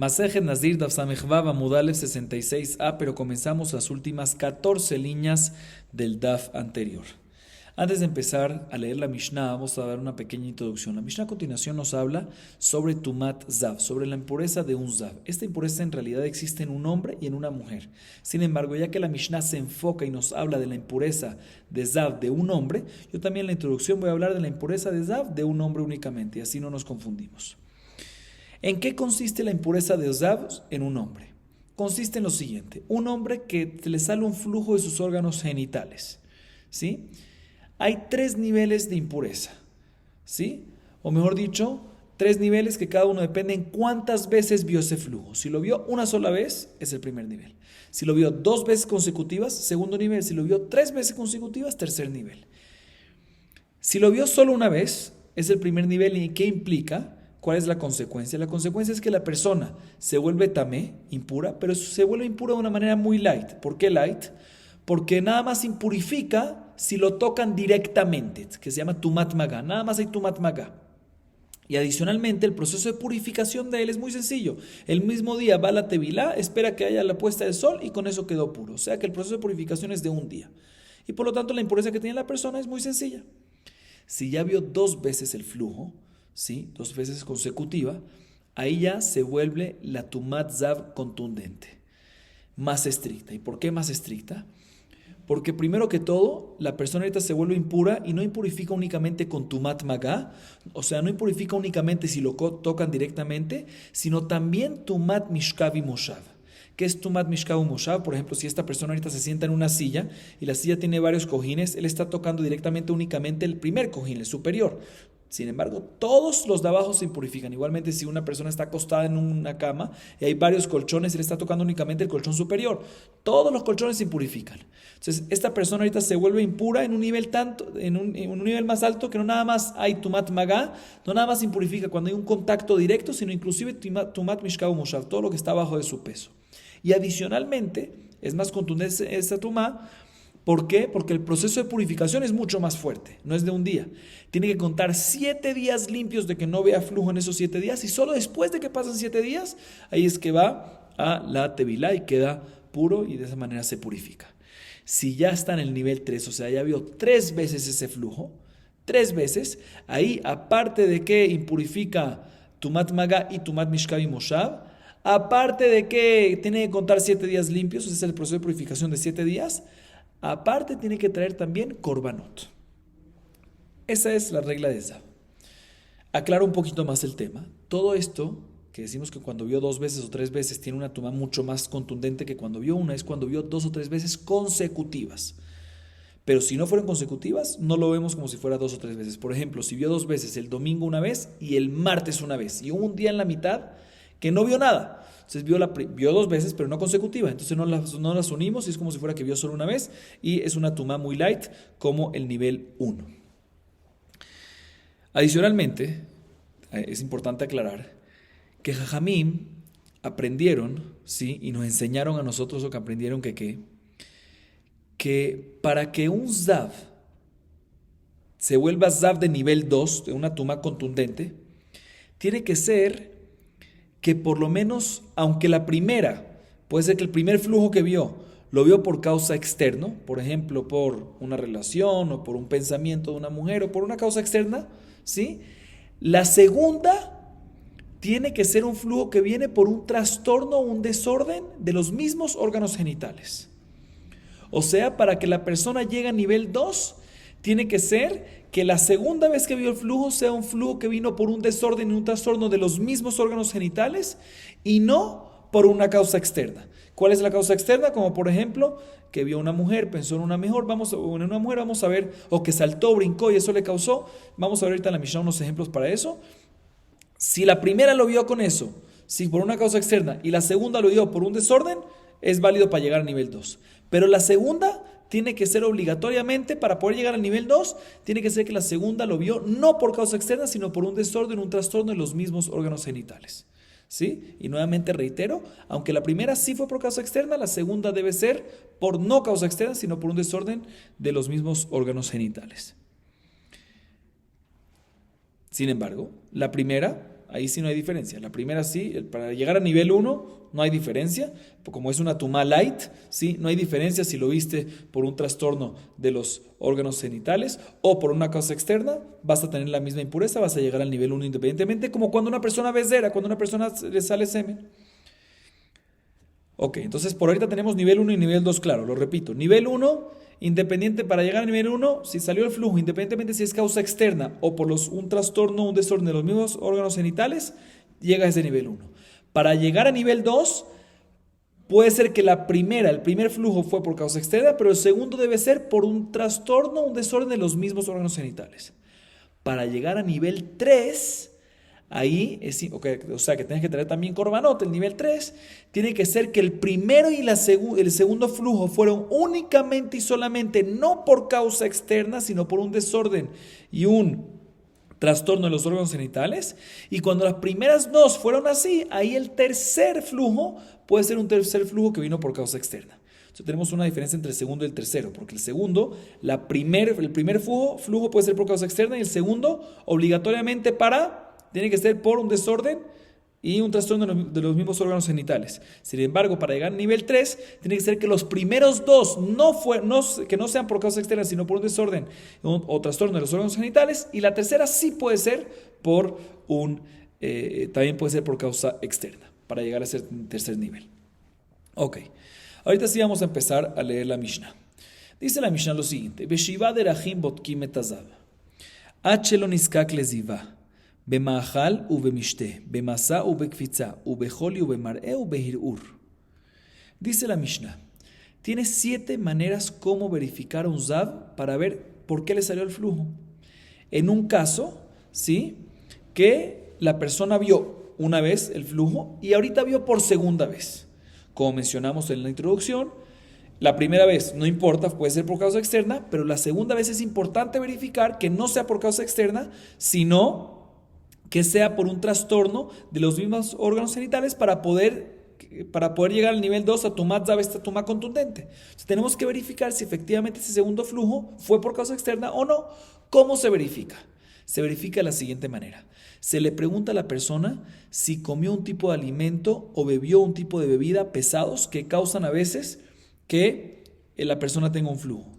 Masejet Nazir Daf Samechvav Amud Aleph 66a, pero comenzamos las últimas 14 líneas del Daf anterior. Antes de empezar a leer la Mishnah, vamos a dar una pequeña introducción. La Mishnah a continuación nos habla sobre Tumat Zav, sobre la impureza de un Zav. Esta impureza en realidad existe en un hombre y en una mujer. Sin embargo, ya que la Mishnah se enfoca y nos habla de la impureza de Zav de un hombre, yo también en la introducción voy a hablar de la impureza de Zav de un hombre únicamente, y así no nos confundimos. ¿En qué consiste la impureza de Zav en un hombre? Consiste en lo siguiente: un hombre que le sale un flujo de sus órganos genitales, ¿sí? Hay 3 niveles de impureza, ¿sí? O mejor dicho, 3 niveles que cada uno depende en cuántas veces vio ese flujo. Si lo vio una sola vez, es el primer nivel. Si lo vio 2 veces consecutivas, segundo nivel. Si lo vio 3 veces consecutivas, tercer nivel. Si lo vio solo una vez, es el primer nivel. ¿Y qué implica? ¿Cuál es la consecuencia? La consecuencia es que la persona se vuelve tamé, impura, pero se vuelve impura de una manera muy light. ¿Por qué light? Porque nada más impurifica si lo tocan directamente, que se llama Tumat Magá. Nada más hay Tumat Magá. Y adicionalmente, el proceso de purificación de él es muy sencillo. El mismo día va a la tevilá, espera que haya la puesta del sol y con eso quedó puro. O sea que el proceso de purificación es de un día. Y por lo tanto, la impureza que tiene la persona es muy sencilla. Si ya vio 2 veces el flujo, ¿sí? 2 veces consecutiva, ahí ya se vuelve la Tumat Zav contundente, más estricta. ¿Y por qué más estricta? Porque primero que todo, la persona ahorita se vuelve impura y no impurifica únicamente con Tumat Magá, o sea, no impurifica únicamente si lo tocan directamente, sino también Tumat Mishkav y Moshav. ¿Qué es Tumat Mishkav y Moshav? Por ejemplo, si esta persona ahorita se sienta en una silla y la silla tiene varios cojines, él está tocando directamente únicamente el primer cojín, el superior. Sin embargo, todos los de abajo se impurifican. Igualmente, si una persona está acostada en una cama y hay varios colchones, él está tocando únicamente el colchón superior. Todos los colchones se impurifican. Entonces, esta persona ahorita se vuelve impura en un nivel en un nivel más alto, que no nada más hay Tumat Magá, no nada más impurifica cuando hay un contacto directo, sino inclusive Tumat Mishkav Moshav, todo lo que está abajo de su peso. Y adicionalmente, es más contundente esta Tumá. ¿Por qué? Porque el proceso de purificación es mucho más fuerte, no es de un día. Tiene que contar 7 días limpios de que no vea flujo en esos 7 días, y solo después de que pasan 7 días, ahí es que va a la tevilá y queda puro, y de esa manera se purifica. Si ya está en el nivel 3, o sea, ya vio 3 veces ese flujo, 3 veces, ahí aparte de que impurifica Tumat Magá y Tumat Mishkav y Moshav, aparte de que tiene que contar 7 días limpios, ese es el proceso de purificación de 7 días, aparte tiene que traer también korbanot. Esa es la regla de Zav. Aclaro un poquito más el tema. Todo esto, que decimos que cuando vio 2 veces o 3 veces tiene una tumá mucho más contundente que cuando vio una, es cuando vio 2 o 3 veces consecutivas. Pero si no fueron consecutivas, no lo vemos como si fuera 2 o 3 veces. Por ejemplo, si vio 2 veces el domingo una vez y el martes una vez, y hubo un día en la mitad que no vio nada. Entonces vio 2 veces, pero no consecutiva. Entonces no las unimos y es como si fuera que vio solo una vez. Y es una tumá muy light, como el nivel 1. Adicionalmente, es importante aclarar que Jajamim aprendieron, ¿sí? Y nos enseñaron a nosotros lo que aprendieron que para que un Zav se vuelva Zav de nivel 2, de una tumá contundente, tiene que ser que por lo menos, aunque la primera, puede ser que el primer flujo que vio, lo vio por causa externa, por ejemplo, por una relación o por un pensamiento de una mujer o por una causa externa, ¿sí? La segunda tiene que ser un flujo que viene por un trastorno o un desorden de los mismos órganos genitales. O sea, para que la persona llegue a nivel 2, tiene que ser que la segunda vez que vio el flujo sea un flujo que vino por un desorden y un trastorno de los mismos órganos genitales y no por una causa externa. ¿Cuál es la causa externa? Como por ejemplo, que vio una mujer, pensó en una mujer, vamos a ver, o que saltó, brincó y eso le causó. Vamos a ver ahorita en la Mishnah unos ejemplos para eso. Si la primera lo vio con eso, si por una causa externa, y la segunda lo vio por un desorden, es válido para llegar a nivel 2. Pero la segunda tiene que ser obligatoriamente, para poder llegar al nivel 2, tiene que ser que la segunda lo vio no por causa externa, sino por un desorden, un trastorno en los mismos órganos genitales. ¿Sí? Y nuevamente reitero, aunque la primera sí fue por causa externa, la segunda debe ser por no causa externa, sino por un desorden de los mismos órganos genitales. Sin embargo, la primera, ahí sí no hay diferencia. La primera sí, para llegar a nivel uno no hay diferencia, como es una tumá light, ¿sí? No hay diferencia si lo viste por un trastorno de los órganos genitales o por una causa externa, vas a tener la misma impureza, vas a llegar al nivel uno independientemente, como cuando una persona becera, cuando a una persona le sale semen. Ok, entonces por ahorita tenemos nivel uno y nivel 2, claro, lo repito. Nivel uno, independiente, para llegar al nivel uno, si salió el flujo, independientemente si es causa externa o por un trastorno, un desorden de los mismos órganos genitales, llega a ese nivel uno. Para llegar a nivel 2, puede ser que el primer flujo fue por causa externa, pero el segundo debe ser por un trastorno, un desorden de los mismos órganos genitales. Para llegar a nivel 3, ahí, o sea que tienes que tener también corbanot, el nivel 3, tiene que ser que el primero y el segundo flujo fueron únicamente y solamente no por causa externa, sino por un desorden y un trastorno de los órganos genitales. Y cuando las primeras dos fueron así, ahí el tercer flujo puede ser un tercer flujo que vino por causa externa. Entonces tenemos una diferencia entre el segundo y el tercero, porque el segundo, el primer flujo puede ser por causa externa y el segundo obligatoriamente tiene que ser por un desorden y un trastorno de los mismos órganos genitales. Sin embargo, para llegar al nivel 3, tiene que ser que los primeros dos que no sean por causa externa, sino por un desorden o trastorno de los órganos genitales. Y la tercera sí puede ser también puede ser por causa externa, para llegar a ese tercer nivel. Ok, ahorita sí vamos a empezar a leer la Mishnah. Dice la Mishnah lo siguiente: Beshiva derachim botkim etazav, ad shelo niskak leziva. במאכל ובמשתה, במסע ובקפיצה, ובחולי ובמראה ובהרהור. Dice la Mishnah, tiene 7 maneras como verificar un Zav para ver por qué le salió el flujo. En un caso, ¿sí?, que la persona vio una vez el flujo y ahorita vio por segunda vez. Como mencionamos en la introducción, la primera vez no importa, puede ser por causa externa, pero la segunda vez es importante verificar que no sea por causa externa, sino que sea por un trastorno de los mismos órganos genitales para poder llegar al nivel 2 a Tumat Zav, esta Tumá contundente. Entonces, tenemos que verificar si efectivamente ese segundo flujo fue por causa externa o no. ¿Cómo se verifica? Se verifica de la siguiente manera. Se le pregunta a la persona si comió un tipo de alimento o bebió un tipo de bebida pesados que causan a veces que la persona tenga un flujo.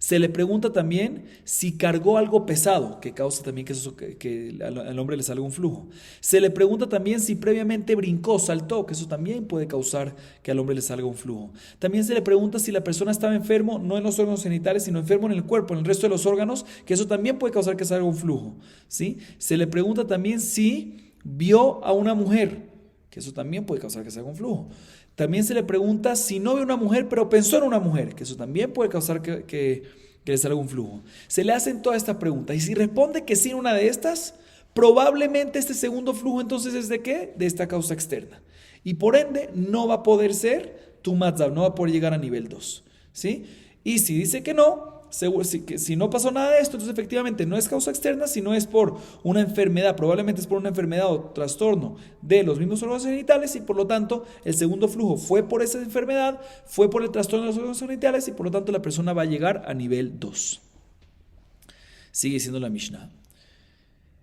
Se le pregunta también si cargó algo pesado, que causa también que al hombre le salga un flujo. Se le pregunta también si previamente brincó, saltó, que eso también puede causar que al hombre le salga un flujo. También se le pregunta si la persona estaba enfermo, no en los órganos genitales, sino enfermo en el cuerpo, en el resto de los órganos, que eso también puede causar que salga un flujo, ¿sí? Se le pregunta también si vio a una mujer, que eso también puede causar que salga un flujo. También se le pregunta si no vio una mujer, pero pensó en una mujer, que eso también puede causar que le salga un flujo. Se le hacen todas estas preguntas y si responde que sí en una de estas, probablemente este segundo flujo entonces es ¿de qué? De esta causa externa. Y por ende no va a poder ser Tumat Zav, no va a poder llegar a nivel 2, ¿sí? Y si dice que no, si no pasó nada de esto, entonces efectivamente no es causa externa, sino es por una enfermedad, probablemente es por una enfermedad o trastorno de los mismos órganos genitales y por lo tanto el segundo flujo fue por esa enfermedad, fue por el trastorno de los órganos genitales y por lo tanto la persona va a llegar a nivel 2. Sigue siendo la Mishnah.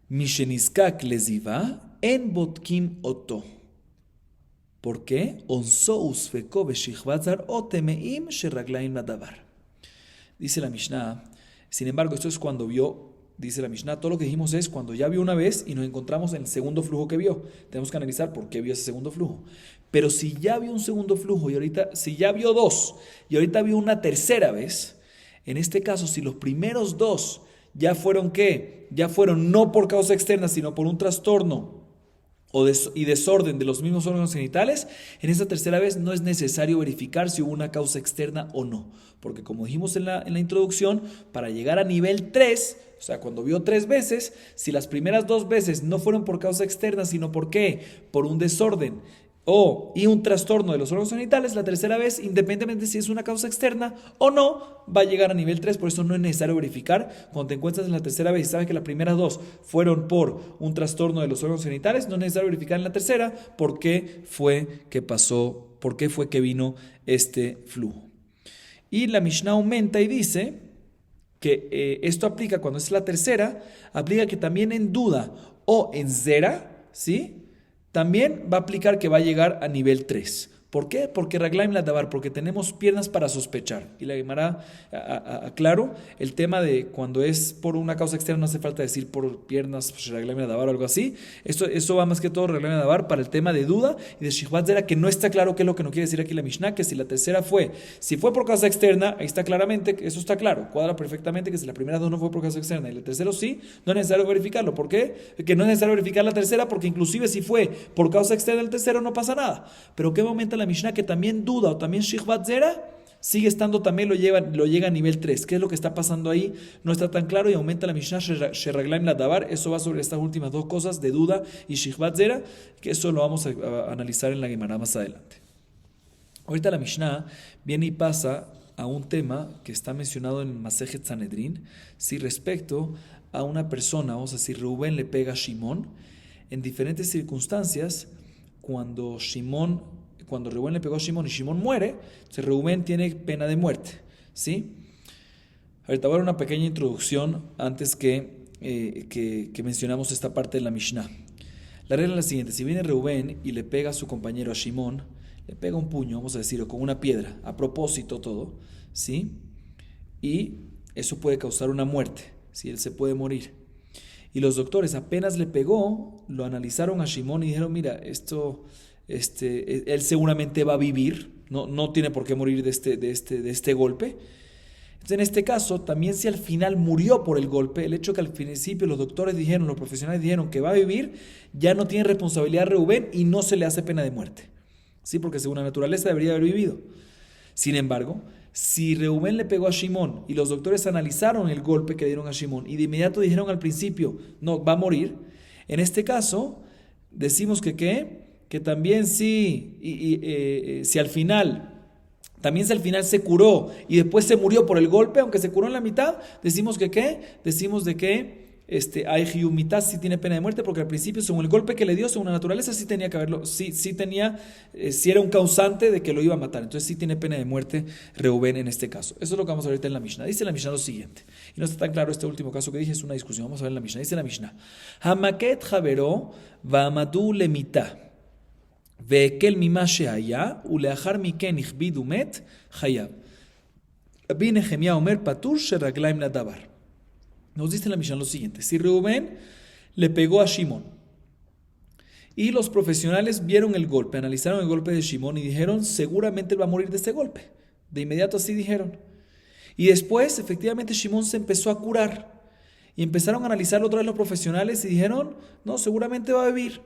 Misheniskak leziva en botkim oto. ¿Por qué? Onso usfeko beshichvatzar o temeim sheraglaim ladavar. Dice la Mishnah, sin embargo, esto es cuando vio, dice la Mishnah, todo lo que dijimos es cuando ya vio una vez y nos encontramos en el segundo flujo que vio. Tenemos que analizar por qué vio ese segundo flujo. Pero si ya vio un segundo flujo y ahorita, si ya vio 2 y ahorita vio una tercera vez, en este caso, si los primeros 2 ya fueron ¿qué? Ya fueron no por causa externa, sino por un trastorno y desorden de los mismos órganos genitales, en esta tercera vez no es necesario verificar si hubo una causa externa o no, porque como dijimos en la introducción, para llegar a nivel 3, o sea, cuando vio 3 veces, si las primeras 2 veces no fueron por causa externa, sino ¿por qué? Por un desorden y un trastorno de los órganos genitales, la tercera vez, independientemente si es una causa externa o no, va a llegar a nivel 3, por eso no es necesario verificar. Cuando te encuentras en la tercera vez y sabes que las primeras 2 fueron por un trastorno de los órganos genitales, no es necesario verificar en la tercera por qué fue que pasó, por qué fue que vino este flujo. Y la Mishnah aumenta y dice que esto aplica cuando es la tercera, aplica que también en duda o en zera, ¿sí? También va a aplicar que va a llegar a nivel 3. ¿Por qué? Porque Raglaim la davar, porque tenemos piernas para sospechar. Y la Gemara aclaro el tema de cuando es por una causa externa, no hace falta decir por piernas, Raglaim la davar o algo así. Eso va más que todo Raglaim la davar para el tema de duda y de Shihvat Zera, que no está claro qué es lo que nos quiere decir aquí la Mishnah, que si la tercera si fue por causa externa, ahí está claramente, eso está claro, cuadra perfectamente que si la primera dos no fue por causa externa y la tercera sí, no es necesario verificarlo. ¿Por qué? Que no es necesario verificar la tercera, porque inclusive si fue por causa externa el tercero no pasa nada. Pero ¿qué momento la Mishnah que también duda o también Shihvat Zera sigue estando, también lo llega a nivel 3? ¿Qué es lo que está pasando ahí? No está tan claro y aumenta la Mishnah Sheraglaim la Davar. Eso va sobre estas últimas dos cosas de duda y Shihvat Zera, que eso lo vamos a analizar en la Gemara más adelante. Ahorita la Mishnah viene y pasa a un tema que está mencionado en Masejet Sanedrin, sí, respecto a una persona, vamos a decir, Rubén le pega a Shimón en diferentes circunstancias. Cuando Rubén le pegó a Shimón y Shimón muere, entonces Rubén tiene pena de muerte, ¿sí? Ahorita voy a dar una pequeña introducción antes que mencionamos esta parte de la Mishnah. La regla es la siguiente: si viene Rubén y le pega a su compañero a Shimón, le pega un puño, vamos a decirlo, con una piedra, a propósito todo, ¿sí? Y eso puede causar una muerte, ¿sí? Él se puede morir. Y los doctores apenas le pegó, lo analizaron a Shimón y dijeron, mira, él seguramente va a vivir, no tiene por qué morir de este golpe. Entonces, en este caso, también si al final murió por el golpe, el hecho que al principio los profesionales dijeron que va a vivir, ya no tiene responsabilidad Reubén y no se le hace pena de muerte, ¿sí? Porque según la naturaleza debería haber vivido. Sin embargo, si Reubén le pegó a Shimón y los doctores analizaron el golpe que dieron a Shimón y de inmediato dijeron al principio, no, va a morir, en este caso decimos que también si al final se curó y después se murió por el golpe, aunque se curó en la mitad, decimos que hay mitad sí tiene pena de muerte, porque al principio, según el golpe que le dio, según la naturaleza, sí tenía que haberlo, sí era un causante de que lo iba a matar. Entonces sí tiene pena de muerte Reubén en este caso. Eso es lo que vamos a ver ahorita en la Mishnah. Dice la Mishnah lo siguiente, y no está tan claro este último caso que dije, es una discusión. Vamos a ver en la Mishnah. Dice la Mishnah: Hamaket Javero Vamadu Lemita Vekel Mima Sheaya Uleachar Miken Ichbidu Met Hayab. Rabbi Nehemia Omer Patur Sheraglaim Nadabar. Nos dice en la Mishnah lo siguiente: si Reubén le pegó a Shimón y los profesionales vieron el golpe, analizaron el golpe de Shimón y dijeron, seguramente él va a morir de este golpe. De inmediato así dijeron. Y después, efectivamente, Shimón se empezó a curar. Y empezaron a analizarlo otra vez los profesionales y dijeron, no, seguramente va a vivir.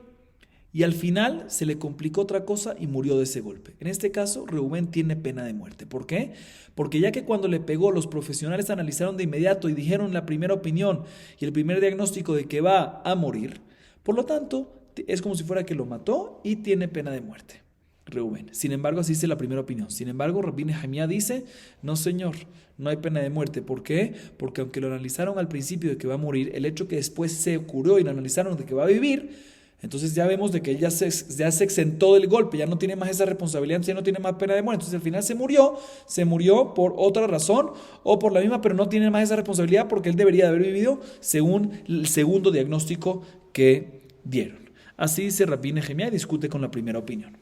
Y al final se le complicó otra cosa y murió de ese golpe. En este caso, Reubén tiene pena de muerte. ¿Por qué? Porque ya que cuando le pegó, los profesionales analizaron de inmediato y dijeron la primera opinión y el primer diagnóstico de que va a morir, por lo tanto, es como si fuera que lo mató y tiene pena de muerte, Reubén. Sin embargo, así dice la primera opinión. Sin embargo, Rabbi Nehemia dice, no señor, no hay pena de muerte. ¿Por qué? Porque aunque lo analizaron al principio de que va a morir, el hecho que después se curó y lo analizaron de que va a vivir, entonces ya vemos de que él ya se exentó del golpe, ya no tiene más esa responsabilidad, ya no tiene más pena de muerte. Entonces al final se murió por otra razón o por la misma, pero no tiene más esa responsabilidad porque él debería de haber vivido según el segundo diagnóstico que dieron. Así dice Rabbi Nehemia y discute con la primera opinión.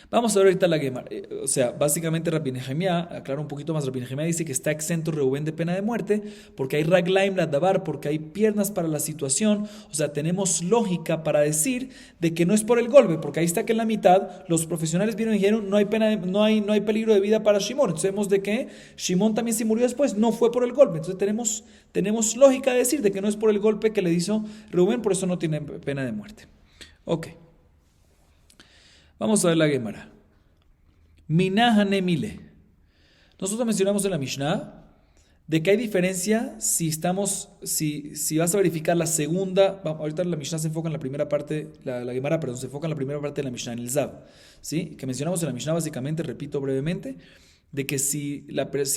Vamos a ver ahorita la Gemara. O sea, básicamente Rabbi Nehemia aclara un poquito más. Rabbi Nehemia dice que está exento Reubén de pena de muerte porque hay Raglaim la Davar, porque hay piernas para la situación. O sea, tenemos lógica para decir de que no es por el golpe, porque ahí está que en la mitad los profesionales vieron y dijeron no hay peligro de vida para Shimón. Entonces vemos de que Shimón también se murió después, no fue por el golpe. Entonces tenemos lógica de decir de que no es por el golpe que le hizo Reubén, por eso no tiene pena de muerte. Ok. Vamos a ver la Gemara. Minahane mile. Nosotros mencionamos en la Mishnah de que hay diferencia si vas a verificar la segunda. Ahorita la Mishnah se enfoca en la primera parte, la Gemara, perdón, se enfoca en la primera parte de la Mishnah, en el Zav, ¿sí? Que mencionamos en la Mishnah básicamente, repito brevemente, de que si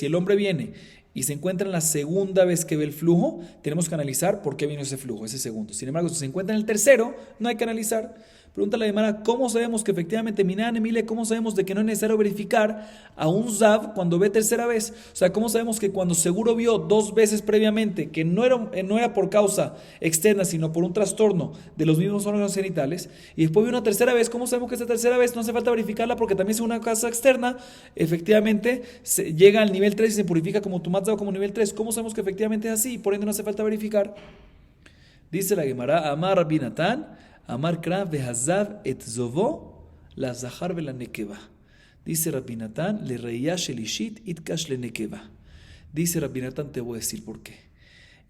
el hombre viene y se encuentra en la segunda vez que ve el flujo, tenemos que analizar por qué vino ese flujo, ese segundo. Sin embargo, si se encuentra en el tercero, no hay que analizar. Pregunta la Gemara, ¿cómo sabemos que efectivamente Minan Emile, cómo sabemos de que no es necesario verificar a un Zav cuando ve tercera vez? O sea, ¿cómo sabemos que cuando seguro vio dos veces previamente que no era por causa externa, sino por un trastorno de los mismos órganos genitales, y después vio una tercera vez, ¿cómo sabemos que esta tercera vez no hace falta verificarla porque también es una causa externa, efectivamente llega al nivel 3 y se purifica como Tumat Zav como nivel 3? ¿Cómo sabemos que efectivamente es así y por ende no hace falta verificar? Dice la Gemara, Amar Rabbi Natán, Amar Kra vehazav et zovo la zahar ve la nekeva. Dice Rabbi Natán, le reía shelishit itkash le nekeva. Dice Rabbi Natán, te voy a decir por qué.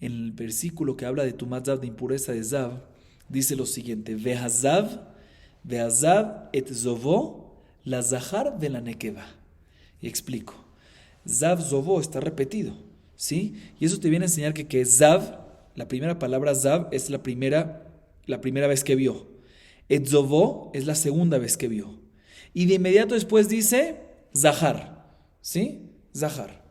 En el versículo que habla de Tumat Zav, de impureza de Zav, dice lo siguiente, vehazav et zovo la zahar ve la nekeva. Y explico. Zav, zovo está repetido, ¿sí? Y eso te viene a enseñar que Zav, la primera palabra Zav es la primera vez que vio. Etzovo es la segunda vez que vio. Y de inmediato después dice Zahar. ¿Sí? Zahar.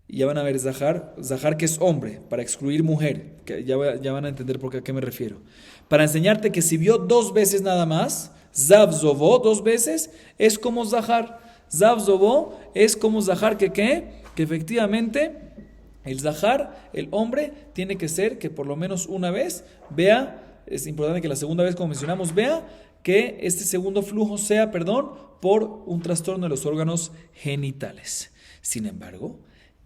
Y ya van a ver Zahar que es hombre, para excluir mujer. Que ya van a entender a qué me refiero. Para enseñarte que si vio dos veces nada más, Zav, Zovo, dos veces, es como Zahar. Zav, Zovo es como Zahar que efectivamente el Zahar, el hombre, tiene que ser que por lo menos una vez vea, es importante que la segunda vez, como mencionamos, vea que este segundo flujo sea, por un trastorno de los órganos genitales. Sin embargo,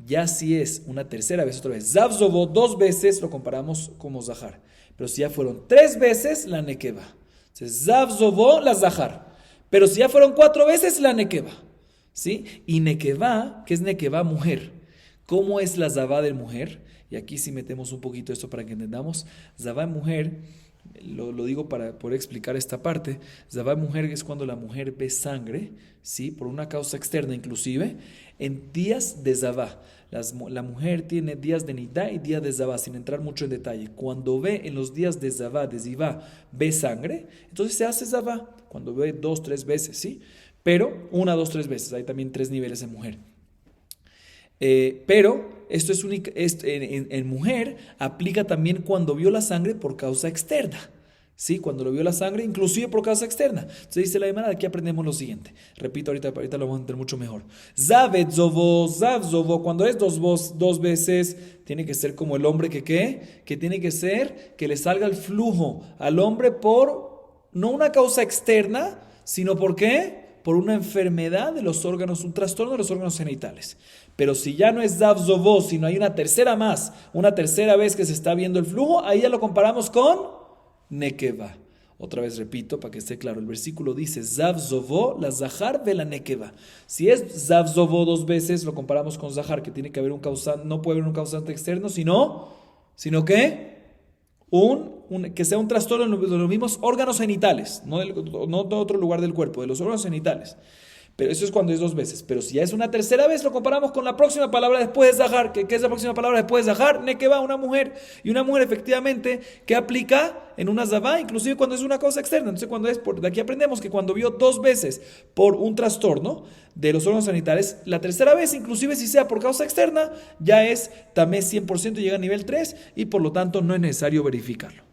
ya si es una tercera vez, otra vez, Zav Zovo, dos veces, lo comparamos como Zahar. Pero si ya fueron tres veces, la Nekeva. Entonces, Zav Zovo, la Zahar. Pero si ya fueron cuatro veces, la Nekeva. ¿Sí? Y Nekeva, ¿qué es Nekeva? Mujer. ¿Cómo es la Zavá de mujer? Y aquí sí metemos un poquito esto para que entendamos. Zavá de mujer, lo digo para poder explicar esta parte. Zavá de mujer es cuando la mujer ve sangre, ¿sí? Por una causa externa inclusive, en días de Zavá. La mujer tiene días de Nidá y días de Zavá, sin entrar mucho en detalle. Cuando ve en los días de Zavá, de Zivá, ve sangre, entonces se hace Zavá. Cuando ve 2, 3 veces, ¿sí? Pero 1, 2, 3 veces. Hay también 3 niveles en mujer. Pero esto es único, en mujer aplica también cuando vio la sangre por causa externa, ¿sí? Cuando lo vio la sangre, inclusive por causa externa. Entonces dice la Gemara, aquí aprendemos lo siguiente. Repito, ahorita lo vamos a entender mucho mejor. Zav zovo, cuando es dos veces, tiene que ser como el hombre que tiene que ser que le salga el flujo al hombre por no una causa externa, sino ¿por qué? Por una enfermedad de los órganos, un trastorno de los órganos genitales. Pero si ya no es Zav Zovo, sino hay una tercera vez que se está viendo el flujo, ahí ya lo comparamos con Nekeva. Otra vez repito para que esté claro, el versículo dice Zav Zovo, la Zahar ve la Nekeva. Si es Zav Zovo dos veces, lo comparamos con Zahar, que tiene que haber un causante, no puede haber un causante externo, sino que que sea un trastorno de los mismos órganos genitales, no de otro lugar del cuerpo, de los órganos genitales. Pero eso es cuando es dos veces. Pero si ya es una tercera vez, lo comparamos con la próxima palabra después de Zahar. ¿Qué es la próxima palabra después de Zahar? Nekeva, una mujer. Y una mujer efectivamente que aplica en una Zavá, inclusive cuando es una cosa externa. Entonces de aquí aprendemos que cuando vio dos veces por un trastorno de los órganos genitales, la tercera vez, inclusive si sea por causa externa, ya es también 100%, llega a nivel 3 y por lo tanto no es necesario verificarlo.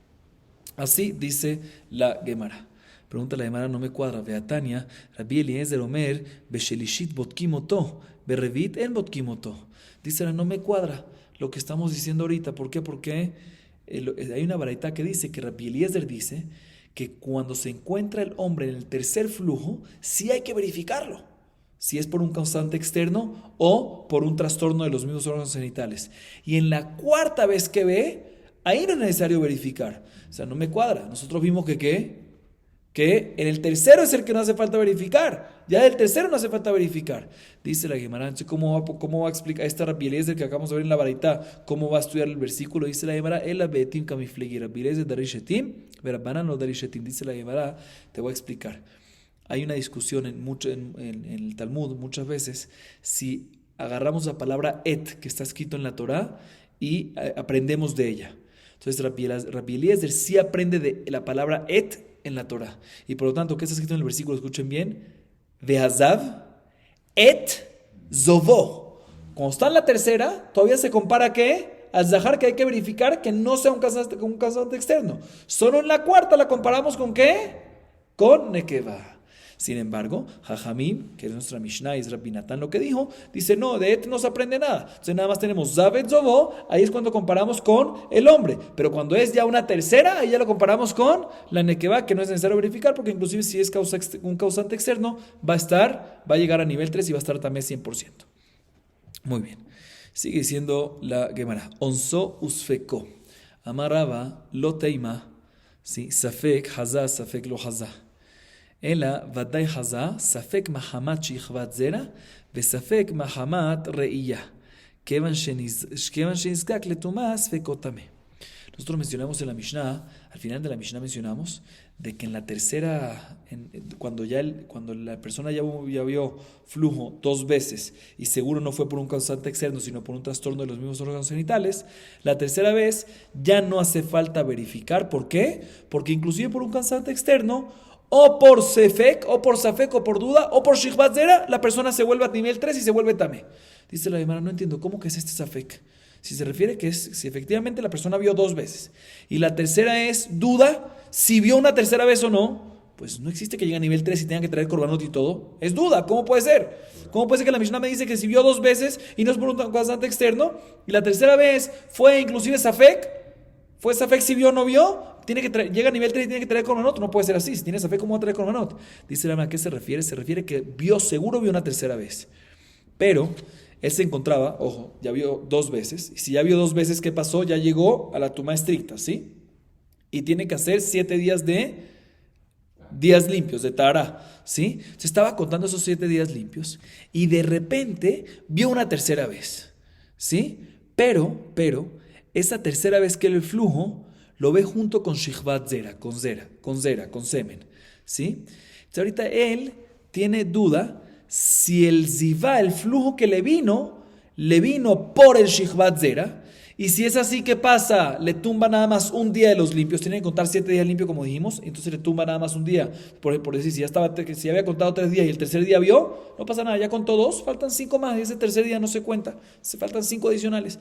Así dice la Gemara. Pregunta la Gemara, no me cuadra. Beatania, Rabbi Eliezer Omer, Beshelishit botkimoto, Berrevit en botkimoto. Dice, no me cuadra lo que estamos diciendo ahorita. ¿Por qué? Porque hay una baraita que dice que Rabbi Eliezer dice que cuando se encuentra el hombre en el tercer flujo, sí hay que verificarlo. Si es por un causante externo o por un trastorno de los mismos órganos genitales. Y en la cuarta vez que ve, ahí no es necesario verificar. O sea, no me cuadra. Nosotros vimos que en el tercero es el que no hace falta verificar. Ya del tercero no hace falta verificar. Dice la Gemara, ¿cómo va a explicar esta Rabbi Eliezer que acabamos de ver en la baraita? ¿Cómo va a estudiar el versículo? Dice la Gemara, Ela beetim kamiflegi, Rabbi Eliezer darishetim, verabanan lo darishetim. Dice la Gemara, te voy a explicar. Hay una discusión en el Talmud muchas veces si agarramos la palabra et que está escrito en la Torá y aprendemos de ella. Entonces Rabbi Eliezer sí aprende de la palabra et en la Torah. Y por lo tanto, ¿qué está escrito en el versículo? Escuchen bien. Vehazav et zovo. Cuando está en la tercera, todavía se compara ¿qué? Al Zahar, que hay que verificar que no sea un causante externo. Solo en la cuarta la comparamos con ¿qué? con nekeva. Sin embargo, Jajamim, que es nuestra Mishnah, y es Rabbi Natán lo que dijo, dice, no, de no se aprende nada. Entonces nada más tenemos Zavet Zobo, ahí es cuando comparamos con el hombre. Pero cuando es ya una tercera, ahí ya lo comparamos con la nekeva, que no es necesario verificar, porque inclusive si es un causante externo, va a llegar a nivel 3 y va a estar también 100%. Muy bien. Sigue diciendo la Gemara. Onso usfeko. Amaraba lo teima. Sí, safek hazá, safek lo hazá. Ela vaday hazá, safek mahamat shichvat zera, וספק מחמת ראייה, כיוון שנזקק לטומאה ספקות טמא. Nosotros mencionamos en la Mishnah, al final de la Mishnah mencionamos de que en la tercera, cuando la persona ya vio flujo 2 veces y seguro no fue por un causante externo, sino por un trastorno de los mismos órganos genitales, la tercera vez ya no hace falta verificar. ¿Por qué? Porque inclusive por un causante externo, o por safek, o por duda, o por shichvat zera, la persona se vuelve a nivel 3 y se vuelve tamé. Dice la Gemara, no entiendo, ¿cómo que es este safek? Si se refiere que si efectivamente la persona vio 2 veces y la tercera es duda, si vio una tercera vez o no, pues no existe que llegue a nivel 3 y tenga que traer korbanot y todo. Es duda, ¿cómo puede ser? ¿Cómo puede ser que la Mishnah me dice que si vio 2 veces y no es por un causante externo y la tercera vez fue inclusive safek? ¿Fue safek si vio o no vio? Llega a nivel 3 y tiene que traer korbanot. No puede ser así. Si tiene safek, ¿cómo va a traer korbanot? Dice la Gemara, ¿a qué se refiere? Se refiere que seguro vio una tercera vez. Pero él se encontraba, ojo, ya vio 2 veces. Y si ya vio 2 veces, ¿qué pasó? Ya llegó a la tumá estricta, ¿sí? Y tiene que hacer 7 días limpios, de Tahara, ¿sí? Se estaba contando esos 7 días limpios y de repente vio una tercera vez, ¿sí? Pero, esa tercera vez que el flujo lo ve junto con shichvat zera, con semen, ¿sí? Entonces ahorita él tiene duda si el zivá, el flujo que le vino por el shichvat zera, y si es así, ¿qué pasa? Le tumba nada más un día de los limpios, tiene que contar 7 días limpios como dijimos, entonces le tumba nada más un día, por decir, si había contado 3 días y el tercer día vio, no pasa nada, ya contó 2, faltan 5 más, y ese tercer día no se cuenta, se faltan 5 adicionales.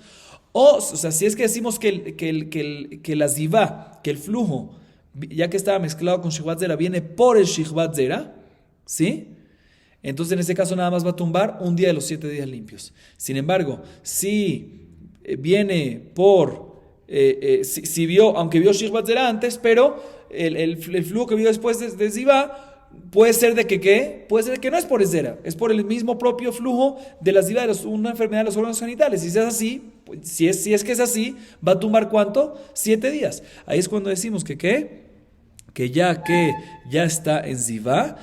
O sea, si es que decimos que la zivá, que el flujo, ya que estaba mezclado con shichvat zera, viene por el shichvat zera, ¿sí? Entonces en ese caso nada más va a tumbar un día de los 7 días limpios. Sin embargo, si viene por, si vio, aunque vio shichvat zera antes, pero el flujo que vio después de zivá, puede ser de que ¿qué? Puede ser que no es por el zera, es por el mismo propio flujo de la zivá, una enfermedad de los órganos genitales. Si es así, si es que es así, va a tumbar ¿cuánto? 7 días. Ahí es cuando decimos que ya está en zivá,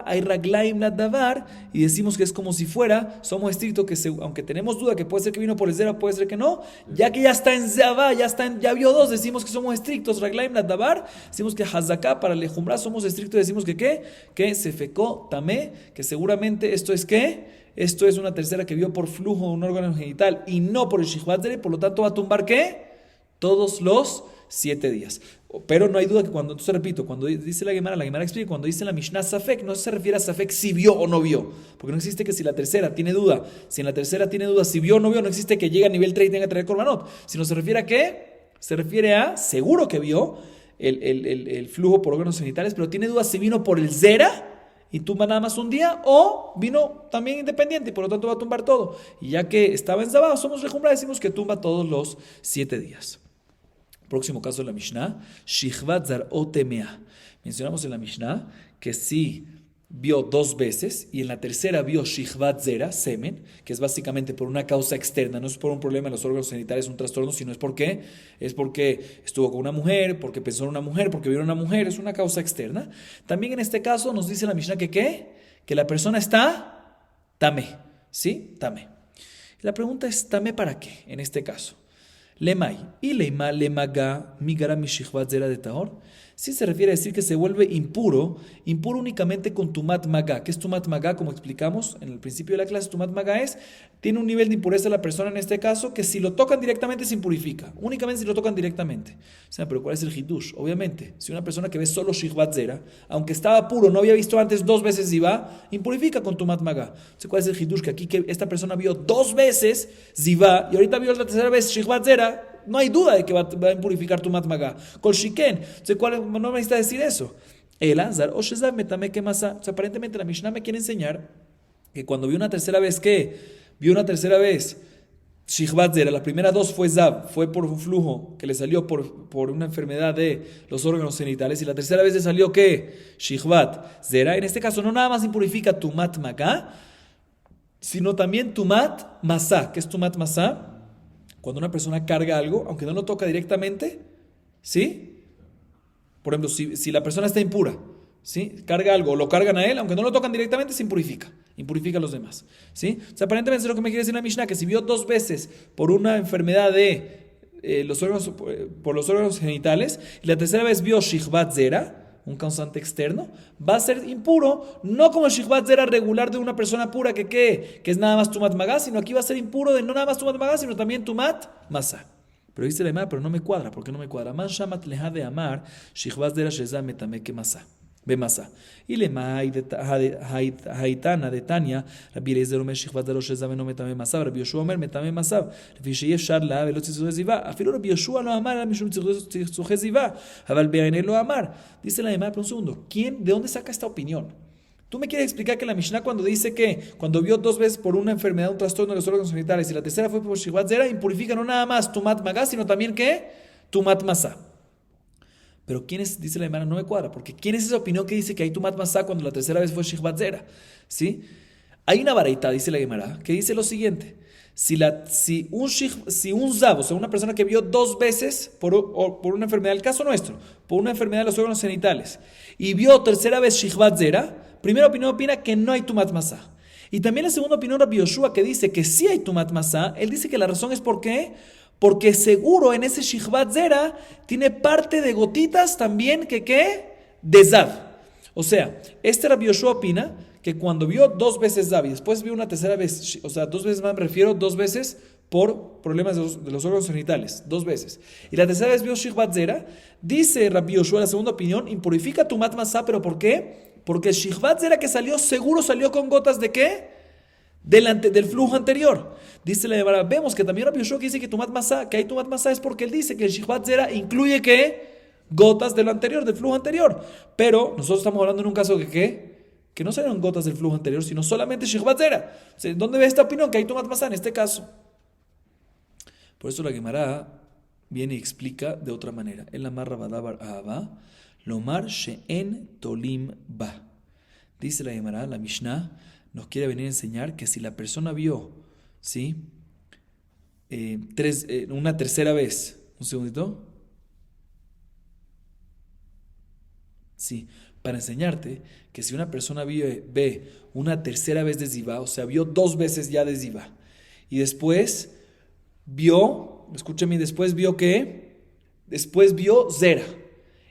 hay raglaim ladavar, y decimos que es como si fuera, somos estrictos que aunque tenemos duda que puede ser que vino por el zera, puede ser que no, ya que ya está en zivá, ya vio 2, decimos que somos estrictos, raglaim ladavar, decimos que hazaká para lejumbrá somos estrictos, decimos que se fecó tamé, que seguramente esto es una tercera que vio por flujo de un órgano genital y no por el shichvat zera, por lo tanto va a tumbar todos los 7 días. Pero no hay duda que cuando dice la Gemara explica, cuando dice la Mishnah Safek, no se refiere a Safek si vio o no vio, porque no existe que si la tercera tiene duda, si vio o no vio, no existe que llegue a nivel 3 y tenga que traer korbanot, sino se refiere a ¿qué? Se refiere a seguro que vio el flujo por órganos genitales, pero tiene duda si vino por el zera y tumba nada más un día, o vino también independiente y por lo tanto va a tumbar todo. Y ya que estaba en Zabá, somos rejumbra, decimos que tumba todos los 7 días. Próximo caso de la Mishnah, Shichvat Zarot Temea. Mencionamos en la Mishnah que si vio 2 veces y en la tercera vio Shichvat Zera, semen, que es básicamente por una causa externa, no es por un problema en los órganos genitales, un trastorno, sino es porque estuvo con una mujer, porque pensó en una mujer, porque vio una mujer, es una causa externa. También en este caso nos dice la Mishnah que la persona está tamé, ¿sí? Tamé. La pregunta es, ¿tamé para qué en este caso? Lemay y leima lemaga migara mishichvat zera de tahor. Si se refiere a decir que se vuelve impuro únicamente con tumat maga. ¿Qué es tumat maga? Como explicamos en el principio de la clase, tumat maga tiene un nivel de impureza la persona en este caso que si lo tocan directamente se impurifica. Únicamente si lo tocan directamente. O sea, pero ¿cuál es el hidush? Obviamente, si una persona que ve solo shichvat zera, aunque estaba puro, no había visto antes 2 veces zivá, impurifica con tumat maga. O sea, ¿cuál es el hidush? Que aquí que esta persona vio 2 veces zivá y ahorita vio la tercera vez shichvat zera, no hay duda de que va a impurificar tu matmaga. Kol shiken. Entonces, no me necesita decir eso. Elazar o Shezab metame que masa. O sea, aparentemente la Mishnah me quiere enseñar que cuando vio una tercera vez, ¿qué? Vio una tercera vez Shihvat Zera, las primeras dos fue Zab, fue por un flujo que le salió por una enfermedad de los órganos genitales, y la tercera vez le salió ¿qué? Shihvat Zera. En este caso no nada más impurifica Tumat Maká, sino también Tumat Masá. ¿Qué es Tumat Masá? Cuando una persona carga algo, aunque no lo toca directamente, ¿sí? Por ejemplo, si la persona está impura, ¿sí? Carga algo, lo cargan a él, aunque no lo tocan directamente, se impurifica a los demás, ¿sí? O sea, aparentemente es lo que me quiere decir la Mishnah, que si vio dos veces por una enfermedad de los órganos, por los órganos genitales, y la tercera vez vio Shihvat Zera, un causante externo, va a ser impuro, no como el Shihvat Zera regular de una persona pura que es nada más Tumat Magá, sino aquí va a ser impuro de no nada más Tumat Magá, sino también Tumat Masá. Pero dice la Gemara, pero no me cuadra. ¿Por qué no me cuadra? Man shamat leha de amar, shihvaz dera sheza metame que masa. Be masa. Y le haitana de Tania, Rabbi Eliezer omer shihvaz dera sheza no metame masa, Rabbi Yoshua omer metame masa. Rabbi sheyefshar la velot tzitzuche ziva. Afilo Rabbi Yoshua lo amar, mishum tzitzuche ziva. Aval be'ainei lo amar. Dice la Gemara, pero un segundo, ¿de dónde saca esta opinión? ¿Tú me quieres explicar que la Mishnah cuando dice que cuando vio dos veces por una enfermedad, un trastorno de los órganos genitales, y la tercera fue por Shihvat Zera, impurifica no nada más Tumat Magá, sino también ¿qué? Tumat Masá? Pero ¿quién es? Dice la Gemara, no me cuadra, porque ¿quién es esa opinión que dice que hay Tumat Masá cuando la tercera vez fue Shihvat Zera? ¿Sí? Hay una baraita, dice la Gemara, que dice lo siguiente: si un zab, o sea, una persona que vio dos veces por una enfermedad, el caso nuestro, por una enfermedad de los órganos genitales, y vio tercera vez Shihvat Zera, primera opinión opina que no hay Tumat Masá. Y también la segunda opinión, Rabbi Yoshua, que dice que sí hay Tumat Masá, él dice que la razón es ¿por qué? Porque seguro en ese Shihvat Zera tiene parte de gotitas también que ¿qué? De Zav. O sea, este Rabbi Yoshua opina que cuando vio dos veces Zav y después vio una tercera vez, o sea, dos veces más, me refiero dos veces por problemas de los órganos genitales, dos veces. Y la tercera vez vio Shihvat Zera, dice Rabbi Yoshua, la segunda opinión, impurifica Tumat Masá, ¿pero por qué? Porque el Shihvat Zera que salió, seguro salió con gotas de ¿qué? Del flujo anterior. Dice la Gemara, vemos que también Rabbi Yoshua que dice que hay Tumat Masá es porque él dice que el Shihvat Zera incluye ¿qué? Gotas de lo anterior, del flujo anterior. Pero nosotros estamos hablando en un caso que ¿qué? Que no salieron gotas del flujo anterior, sino solamente Shihvat Zera. O sea, ¿dónde ve esta opinión? Que hay Tumat Masá en este caso. Por eso la Gemara viene y explica de otra manera. El amar rabadabar ahava, lomar she'en tolim ba. Dice la Gemara, la Mishnah nos quiere venir a enseñar que si la persona vio, ¿sí? Una tercera vez, un segundito. Sí, para enseñarte que si una persona ve una tercera vez de Zivá, o sea, vio dos veces ya de Zivá, y después después vio ¿qué? Después vio Zera,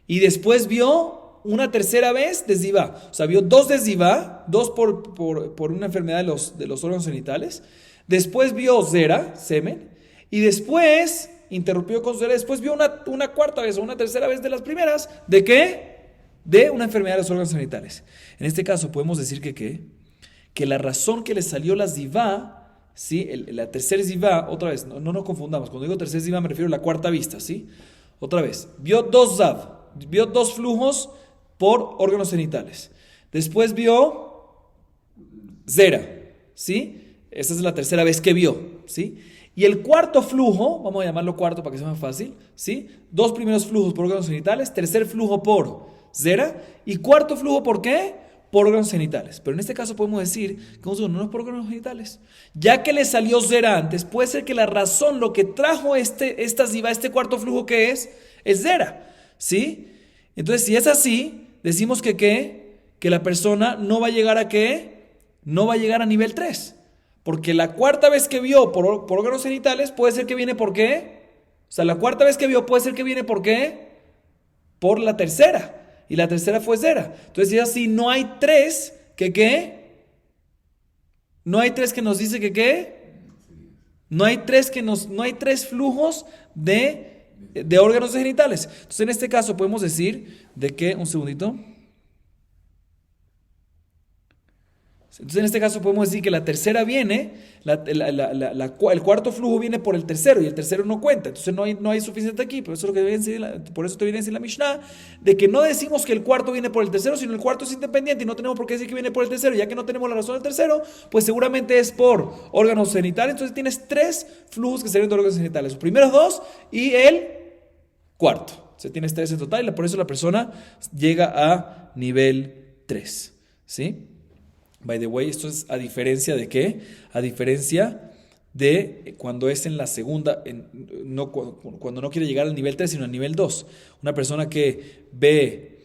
y después vio una tercera vez de Zivá, o sea, vio dos de Zivá, dos por una enfermedad de los órganos genitales, después vio Zera, semen, y después interrumpió con Zera, después vio una cuarta vez o una tercera vez de las primeras, ¿de qué? De una enfermedad de los órganos genitales. En este caso podemos decir que la razón que le salió la Zivá, ¿sí? La tercera Zivá, otra vez, no nos confundamos, cuando digo tercera Zivá me refiero a la cuarta vista, ¿sí? Otra vez, vio dos Zav, vio dos flujos por órganos genitales. Después vio Zera, ¿sí? Esa es la tercera vez que vio, ¿sí? Y el cuarto flujo, vamos a llamarlo cuarto para que sea más fácil, ¿sí? Dos primeros flujos por órganos genitales, tercer flujo por Zera, y cuarto flujo ¿por qué? Por órganos genitales. Pero en este caso podemos decir que no es por órganos genitales. Ya que le salió Zera antes, puede ser que la razón, lo que trajo esta Zivá, este cuarto flujo que es Zera, ¿sí? Entonces, si es así, decimos que la persona no va a llegar a ¿qué? No va a llegar a nivel 3. Porque la cuarta vez que vio por órganos genitales puede ser que viene ¿por qué? O sea, la cuarta vez que vio puede ser que viene ¿por qué? Por la tercera. Y la tercera fue Zera. Entonces, si es así, no hay tres que ¿qué? No hay tres que nos dice que ¿qué? No hay tres flujos de órganos genitales. Entonces, en este caso podemos decir de que, un segundito. Entonces en este caso podemos decir que la tercera viene, el cuarto flujo viene por el tercero y el tercero no cuenta. Entonces no hay suficiente aquí. Por eso, por eso te viene a decir la Mishnah, de que no decimos que el cuarto viene por el tercero, sino el cuarto es independiente y no tenemos por qué decir que viene por el tercero. Ya que no tenemos la razón del tercero, pues seguramente es por órganos genitales. Entonces tienes tres flujos que serían de órganos genitales. Los primeros dos y el cuarto. O sea, tienes tres en total y por eso la persona llega a nivel 3. ¿Sí? By the way, esto es a diferencia de ¿qué? A diferencia de cuando es en la segunda, cuando no quiere llegar al nivel 3, sino al nivel 2. Una persona que ve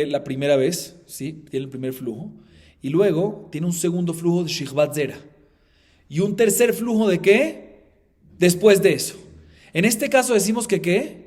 la primera vez, ¿sí? Tiene el primer flujo, y luego tiene un segundo flujo de Shihvat Zera. Y un tercer flujo de ¿qué? Después de eso. En este caso decimos que ¿qué?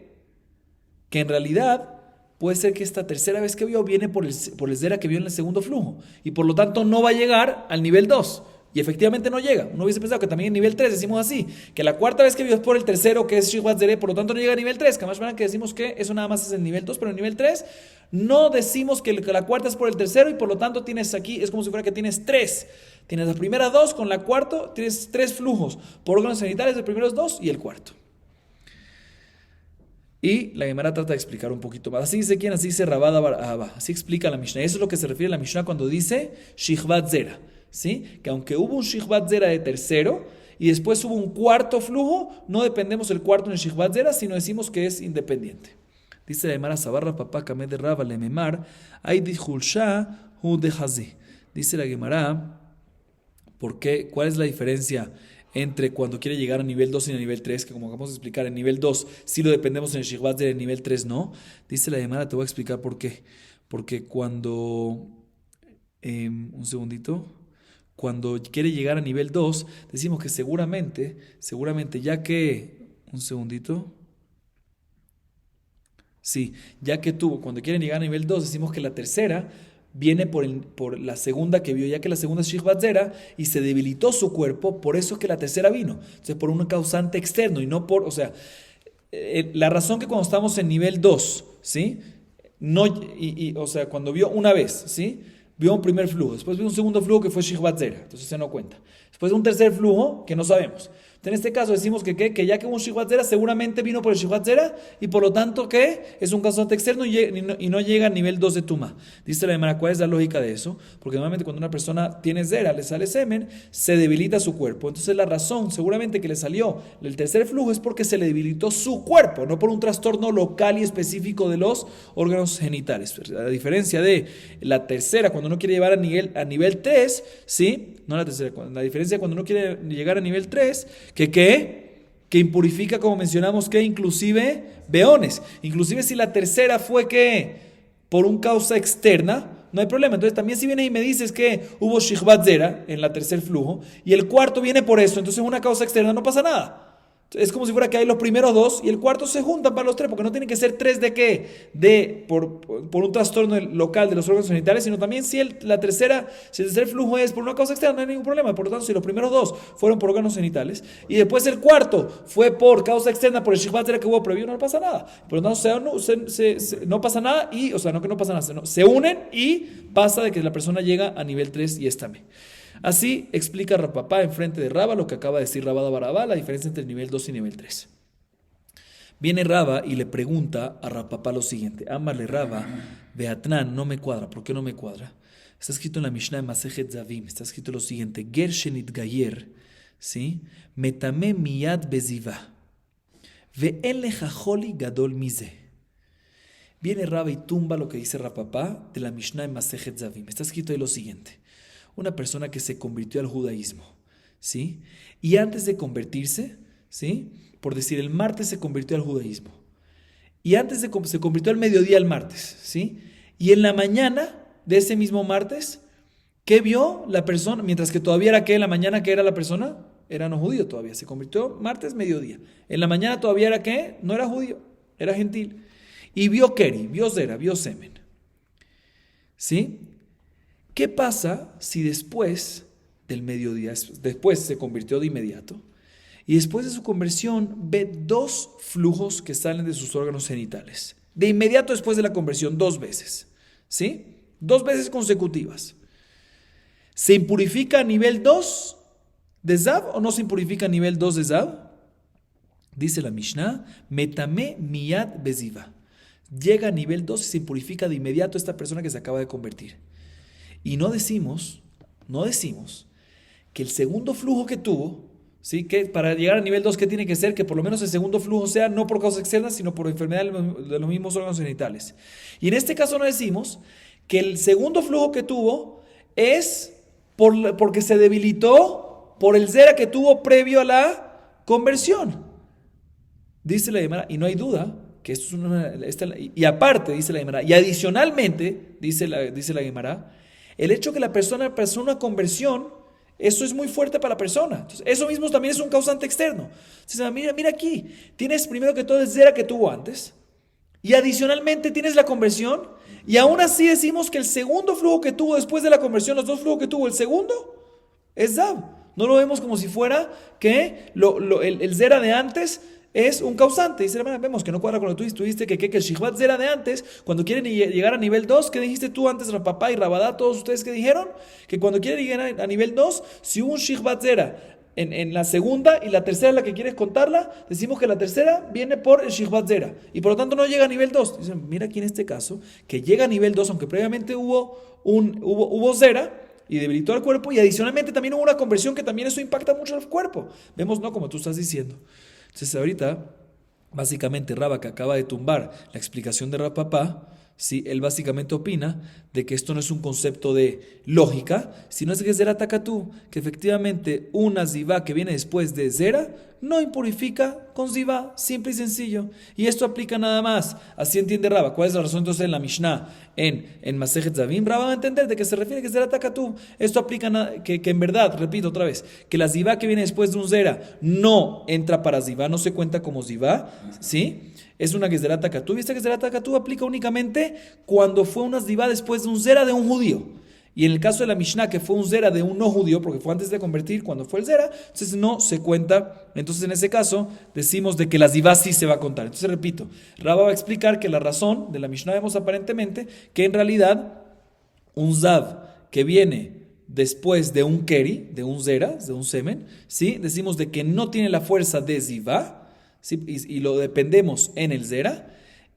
Que en realidad puede ser que esta tercera vez que vio viene por el Zera que vio en el segundo flujo. Y por lo tanto no va a llegar al nivel 2. Y efectivamente no llega. Uno hubiese pensado que también en nivel 3 decimos así. Que la cuarta vez que vio es por el tercero que es Shihvat Zera. Por lo tanto no llega a nivel 3. Kamash Baran que decimos que eso nada más es el nivel 2. Pero en nivel 3 no decimos que la cuarta es por el tercero. Y por lo tanto tienes aquí, es como si fuera que tienes 3. Tienes las primeras 2 con la cuarta. Tienes 3 flujos por órganos genitales. Los primeros 2 y el cuarto. Y la Gemara trata de explicar un poquito más. Así dice quién, así dice Rabada Bar Abba. Así explica la Mishnah. Eso es lo que se refiere a la Mishnah cuando dice Shihvat Zera. ¿Sí? Que aunque hubo un Shihvat Zera de tercero y después hubo un cuarto flujo, no dependemos del cuarto en el Shihvat Zera, sino decimos que es independiente. Dice la Gemara Sabarra Papá Kamed de Raba Lememar Aidi Hulsha Hu de Hazi. Dice la Gemara, ¿cuál es la diferencia entre cuando quiere llegar a nivel 2 y a nivel 3, que como acabamos de explicar, en nivel 2 sí lo dependemos en el Shihvat Zera, en nivel 3 no? Dice la Gemara, te voy a explicar por qué. Porque cuando, un segundito, cuando quiere llegar a nivel 2, decimos que seguramente, ya que, un segundito, sí, ya que cuando quieren llegar a nivel 2, decimos que la tercera viene por la segunda que vio, ya que la segunda es Shihvat Zera y se debilitó su cuerpo, por eso es que la tercera vino. Entonces, por un causante externo y no por, o sea, la razón que cuando estamos en nivel 2, ¿sí? No, o sea, cuando vio una vez, ¿sí? Vio un primer flujo, después vio un segundo flujo que fue Shihvat Zera, entonces se no cuenta. Después un tercer flujo que no sabemos. En este caso decimos que ya que hubo un Shihvat Zera, seguramente vino por el Shihvat Zera y por lo tanto que es un causante externo y no llega al nivel 2 de Tuma. Dice la Gemara, ¿cuál es la lógica de eso? Porque normalmente cuando una persona tiene Zera, le sale semen, se debilita su cuerpo. Entonces la razón seguramente que le salió el tercer flujo es porque se le debilitó su cuerpo, no por un trastorno local y específico de los órganos genitales. A diferencia de la tercera, cuando uno quiere llevar a nivel 3, ¿sí? No la tercera, la diferencia cuando uno quiere llegar a nivel 3, que impurifica, como mencionamos, que inclusive veones. Inclusive si la tercera fue que por un causa externa, no hay problema. Entonces también si vienes y me dices que hubo Shihvat Zera en la tercer flujo y el cuarto viene por eso, entonces una causa externa, no pasa nada. Es como si fuera que hay los primeros dos y el cuarto se juntan para los tres, porque no tienen que ser tres de qué, por un trastorno local de los órganos genitales, sino también si el tercer flujo es por una causa externa, no hay ningún problema. Por lo tanto, si los primeros dos fueron por órganos genitales y después el cuarto fue por causa externa, por el Shihvat Zera que hubo previo, no pasa nada. Por lo tanto, no pasa nada y, o sea, no que no pasa nada, se unen y pasa de que la persona llega a nivel 3 y está bien. Así explica Rapapá en frente de Raba lo que acaba de decir Rabada Barabá, la diferencia entre el nivel 2 y nivel 3. Viene Raba y le pregunta a Rapapá lo siguiente: Ámale Raba, Beatnan, no me cuadra. ¿Por qué no me cuadra? Está escrito en la Mishnah de Masejet Zavim, está escrito lo siguiente: Gershenit Gayer, ¿sí? Metame miyad beziva, ve'en lejajoli gadol mize. Viene Raba y tumba lo que dice Rapapá de la Mishnah de Masejet Zavim. Está escrito ahí lo siguiente: una persona que se convirtió al judaísmo, ¿sí? Y antes de convertirse, ¿sí? Por decir, el martes se convirtió al judaísmo. Y antes se convirtió al mediodía el martes, ¿sí? Y en la mañana de ese mismo martes, ¿qué vio la persona? Mientras que todavía era ¿qué? En la mañana, ¿qué era la persona? Era no judío todavía. Se convirtió martes, mediodía. En la mañana todavía era ¿qué? No era judío, era gentil. Y vio Keri, vio Zera, vio semen. ¿Sí? ¿Qué pasa si después del mediodía, después se convirtió de inmediato, y después de su conversión ve dos flujos que salen de sus órganos genitales? De inmediato después de la conversión, 2 veces, ¿sí? 2 veces consecutivas. ¿Se impurifica a nivel 2 de Zav o no se impurifica a nivel 2 de Zav? Dice la Mishnah, metame miyad beziva. Llega a nivel 2 y se impurifica de inmediato esta persona que se acaba de convertir. Y no decimos que el segundo flujo que tuvo, ¿sí? Que para llegar a nivel 2, ¿qué tiene que ser? Que por lo menos el segundo flujo sea no por causas externas, sino por enfermedad de los mismos órganos genitales. Y en este caso no decimos que el segundo flujo que tuvo es porque se debilitó por el zera que tuvo previo a la conversión. Dice la Gemara, y no hay duda que esto es y aparte, dice la Gemara, y adicionalmente, dice la Gemara, el hecho que la persona pasó una conversión, eso es muy fuerte para la persona. Entonces, eso mismo también es un causante externo. Entonces, mira aquí, tienes primero que todo el zera que tuvo antes, y adicionalmente tienes la conversión, y aún así decimos que el segundo flujo que tuvo después de la conversión, los dos flujos que tuvo, el segundo, es Zav. No lo vemos como si fuera que el zera de antes es un causante. Dice, vemos que no cuadra con lo que tú dijiste, que el Shihvat Zera de antes, cuando quieren llegar a nivel 2, ¿qué dijiste tú antes, Rapapá y Rabadá, todos ustedes que dijeron? Que cuando quieren llegar a nivel 2, si hubo un Shihvat Zera en la segunda y la tercera es la que quieres contarla, decimos que la tercera viene por el Shihvat Zera y por lo tanto no llega a nivel 2. Dicen, mira aquí en este caso, que llega a nivel 2, aunque previamente hubo Zera y debilitó al cuerpo, y adicionalmente también hubo una conversión que también eso impacta mucho al cuerpo. Vemos, ¿no? Como tú estás diciendo. Entonces ahorita, básicamente Raba, que acaba de tumbar la explicación de Rapapá, ¿sí? Él básicamente opina de que esto no es un concepto de lógica, sino es que Zera Takatú, que efectivamente una zivá que viene después de Zera no impurifica con zivá, simple y sencillo. Y esto aplica nada más. Así entiende Raba. ¿Cuál es la razón entonces en la Mishnah? En Masejet Zavim, Raba va a entender de que se refiere que Zera Takatú. Esto aplica que en verdad, repito otra vez, que la zivá que viene después de un Zera no entra para zivá, no se cuenta como zivá, ¿sí? Es una Gezerá Takatú. Y esta Gezerá Takatú aplica únicamente cuando fue una zivá después de un zera de un judío. Y en el caso de la Mishnah, que fue un zera de un no judío, porque fue antes de convertir, cuando fue el zera, entonces no se cuenta. Entonces en ese caso decimos de que la zivá sí se va a contar. Entonces repito, Rabba va a explicar que la razón de la Mishnah vemos aparentemente que en realidad un zav que viene después de un keri, de un zera, de un semen, ¿sí? Decimos de que no tiene la fuerza de zivá, ¿sí? Y lo dependemos en el zera.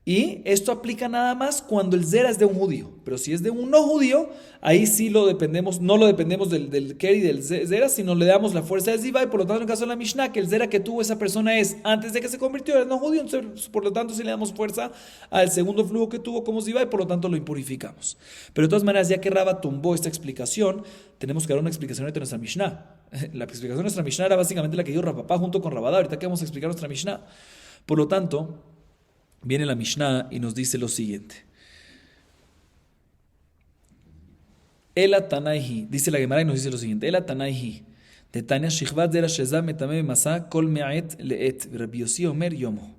Y esto aplica nada más cuando el zera es de un judío. Pero si es de un no judío, ahí sí lo dependemos, no lo dependemos del keri, del zera, sino le damos la fuerza de zivá. Y por lo tanto, en el caso de la Mishnah, que el zera que tuvo esa persona es antes de que se convirtió, era no judío. Entonces, por lo tanto, sí le damos fuerza al segundo flujo que tuvo como zivá y por lo tanto lo impurificamos. Pero de todas maneras, ya que Raba tumbó esta explicación, tenemos que dar una explicación de nuestra Mishnah. La explicación de nuestra Mishnah era básicamente la que dio Rapapá junto con Rabadá. Ahorita que vamos a explicar nuestra Mishnah. Por lo tanto, viene la Mishnah y nos dice lo siguiente. Ela Tanaihi, dice la Gemara y nos dice lo siguiente. Ela Tanaihi, de Tania Shihvat Zera Shezah Metame Masá Kol Me'et Le'et Rabbi Yossi Omer Yomo.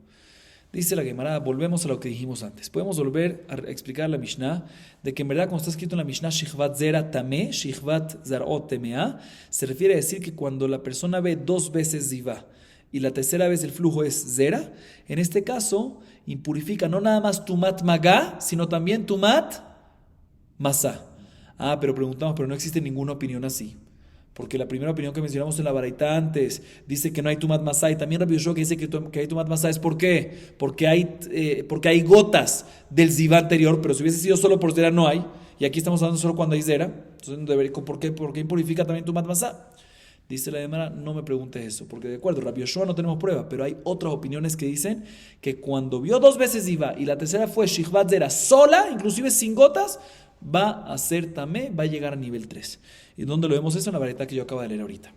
Dice la Gemara, volvemos a lo que dijimos antes. Podemos volver a explicar la Mishnah de que en verdad cuando está escrito en la Mishnah Shihvat Zera Tameh, Shihvat Zarot Temea, se refiere a decir que cuando la persona ve dos veces zivá y la tercera vez el flujo es zera, en este caso impurifica no nada más tumat magá, sino también tumat masá. Pero preguntamos, pero no existe ninguna opinión así. Porque la primera opinión que mencionamos en la baraita antes dice que no hay tumat masá, y también Rabbi Yoshua que dice que hay tumat masá. ¿Es por qué? Porque hay gotas del zivá anterior, pero si hubiese sido solo por zera no hay, y aquí estamos hablando solo cuando hay zera. Entonces, ¿por qué impurifica también tumat masá? Dice la Gemara, no me preguntes eso, porque de acuerdo, Rabbi Yoshua no tenemos prueba, pero hay otras opiniones que dicen que cuando vio dos veces zivá y la tercera fue Shihvat Zera sola, inclusive sin gotas, va a ser tamé, va a llegar a nivel 3. ¿Y dónde lo vemos eso? En la baraita que yo acabo de leer ahorita.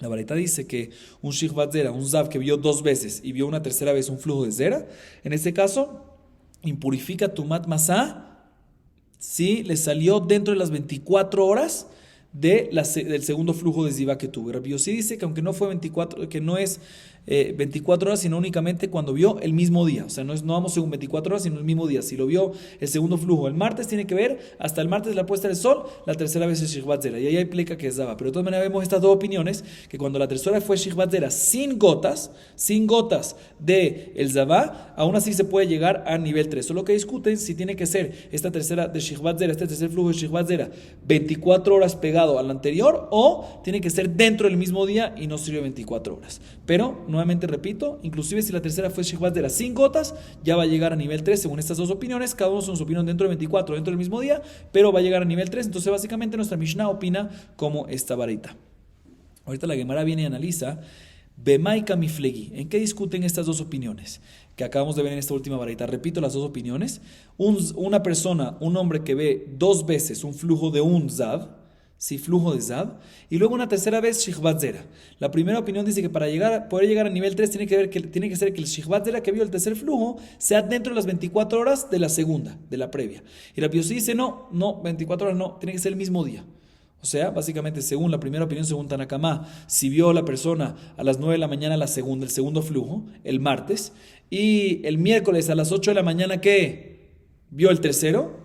La baraita dice que un Shihvat Zera, un zav que vio dos veces y vio una tercera vez un flujo de zera, en este caso, impurifica tumat masá, si le salió dentro de las 24 horas del segundo flujo de zivá que tuvo. Rabbi Yossi dice que aunque no fue 24, que no es 24 horas, sino únicamente cuando vio el mismo día. O sea, no vamos según 24 horas, sino el mismo día. Si lo vio el segundo flujo el martes, tiene que ver hasta el martes de la puesta del sol, la tercera vez es Shihvat Zera. Y ahí hay pleca que es Daba. Pero de todas maneras vemos estas dos opiniones, que cuando la tercera fue Shihvat Zera sin gotas de el Zabá, aún así se puede llegar a nivel 3. Solo que discuten si tiene que ser esta tercera de Shihvat Zera, este tercer flujo de Shihvat Zera, 24 horas pegado al anterior, o tiene que ser dentro del mismo día y no sirve 24 horas. Pero, nuevamente repito, inclusive si la tercera fue Shihvat Zera sin gotas, ya va a llegar a nivel 3 según estas dos opiniones, cada uno con su opinión dentro de 24, dentro del mismo día, pero va a llegar a nivel 3. Entonces básicamente nuestra Mishnah opina como esta varita. Ahorita la Gemara viene y analiza Bemaika Miflegi. ¿En qué discuten estas dos opiniones que acabamos de ver en esta última varita? Repito las dos opiniones. Una persona, un hombre que ve dos veces un flujo de un Zav, sí, flujo de Zav, y luego una tercera vez Shihvat Zera. La primera opinión dice que para poder llegar a nivel 3 tiene que ser que el Shihvat Zera que vio el tercer flujo sea dentro de las 24 horas de la segunda, de la previa. Y la Piosí dice no, 24 horas no, tiene que ser el mismo día. O sea, básicamente, según la primera opinión, según Tanakama, si vio la persona a las 9 de la mañana el segundo flujo, el martes, y el miércoles a las 8 de la mañana, ¿qué? Vio el tercero,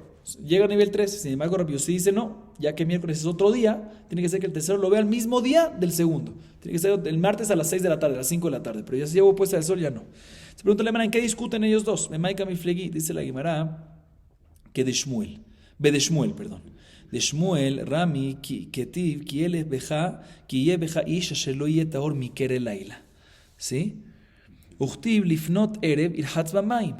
llega a nivel 3. Sin embargo, Rabbi Yossi dice no, ya que miércoles es otro día, tiene que ser que el tercero lo vea el mismo día del segundo. Tiene que ser el martes a las 6 de la tarde, a las 5 de la tarde, pero ya si llevo puesta del sol, ya no. Se pregunta la Gemara, ¿en qué discuten ellos dos? Memaika Miflegi, dice la Gemara, que de Shmuel, de Shmuel, Rami, Ketiv, Kiele Beja, Kiye Beja Ish, Shelo Yetaor Mikere Laila. ¿Sí? Uchtib Lifnot Erev Irhatz Bamaim.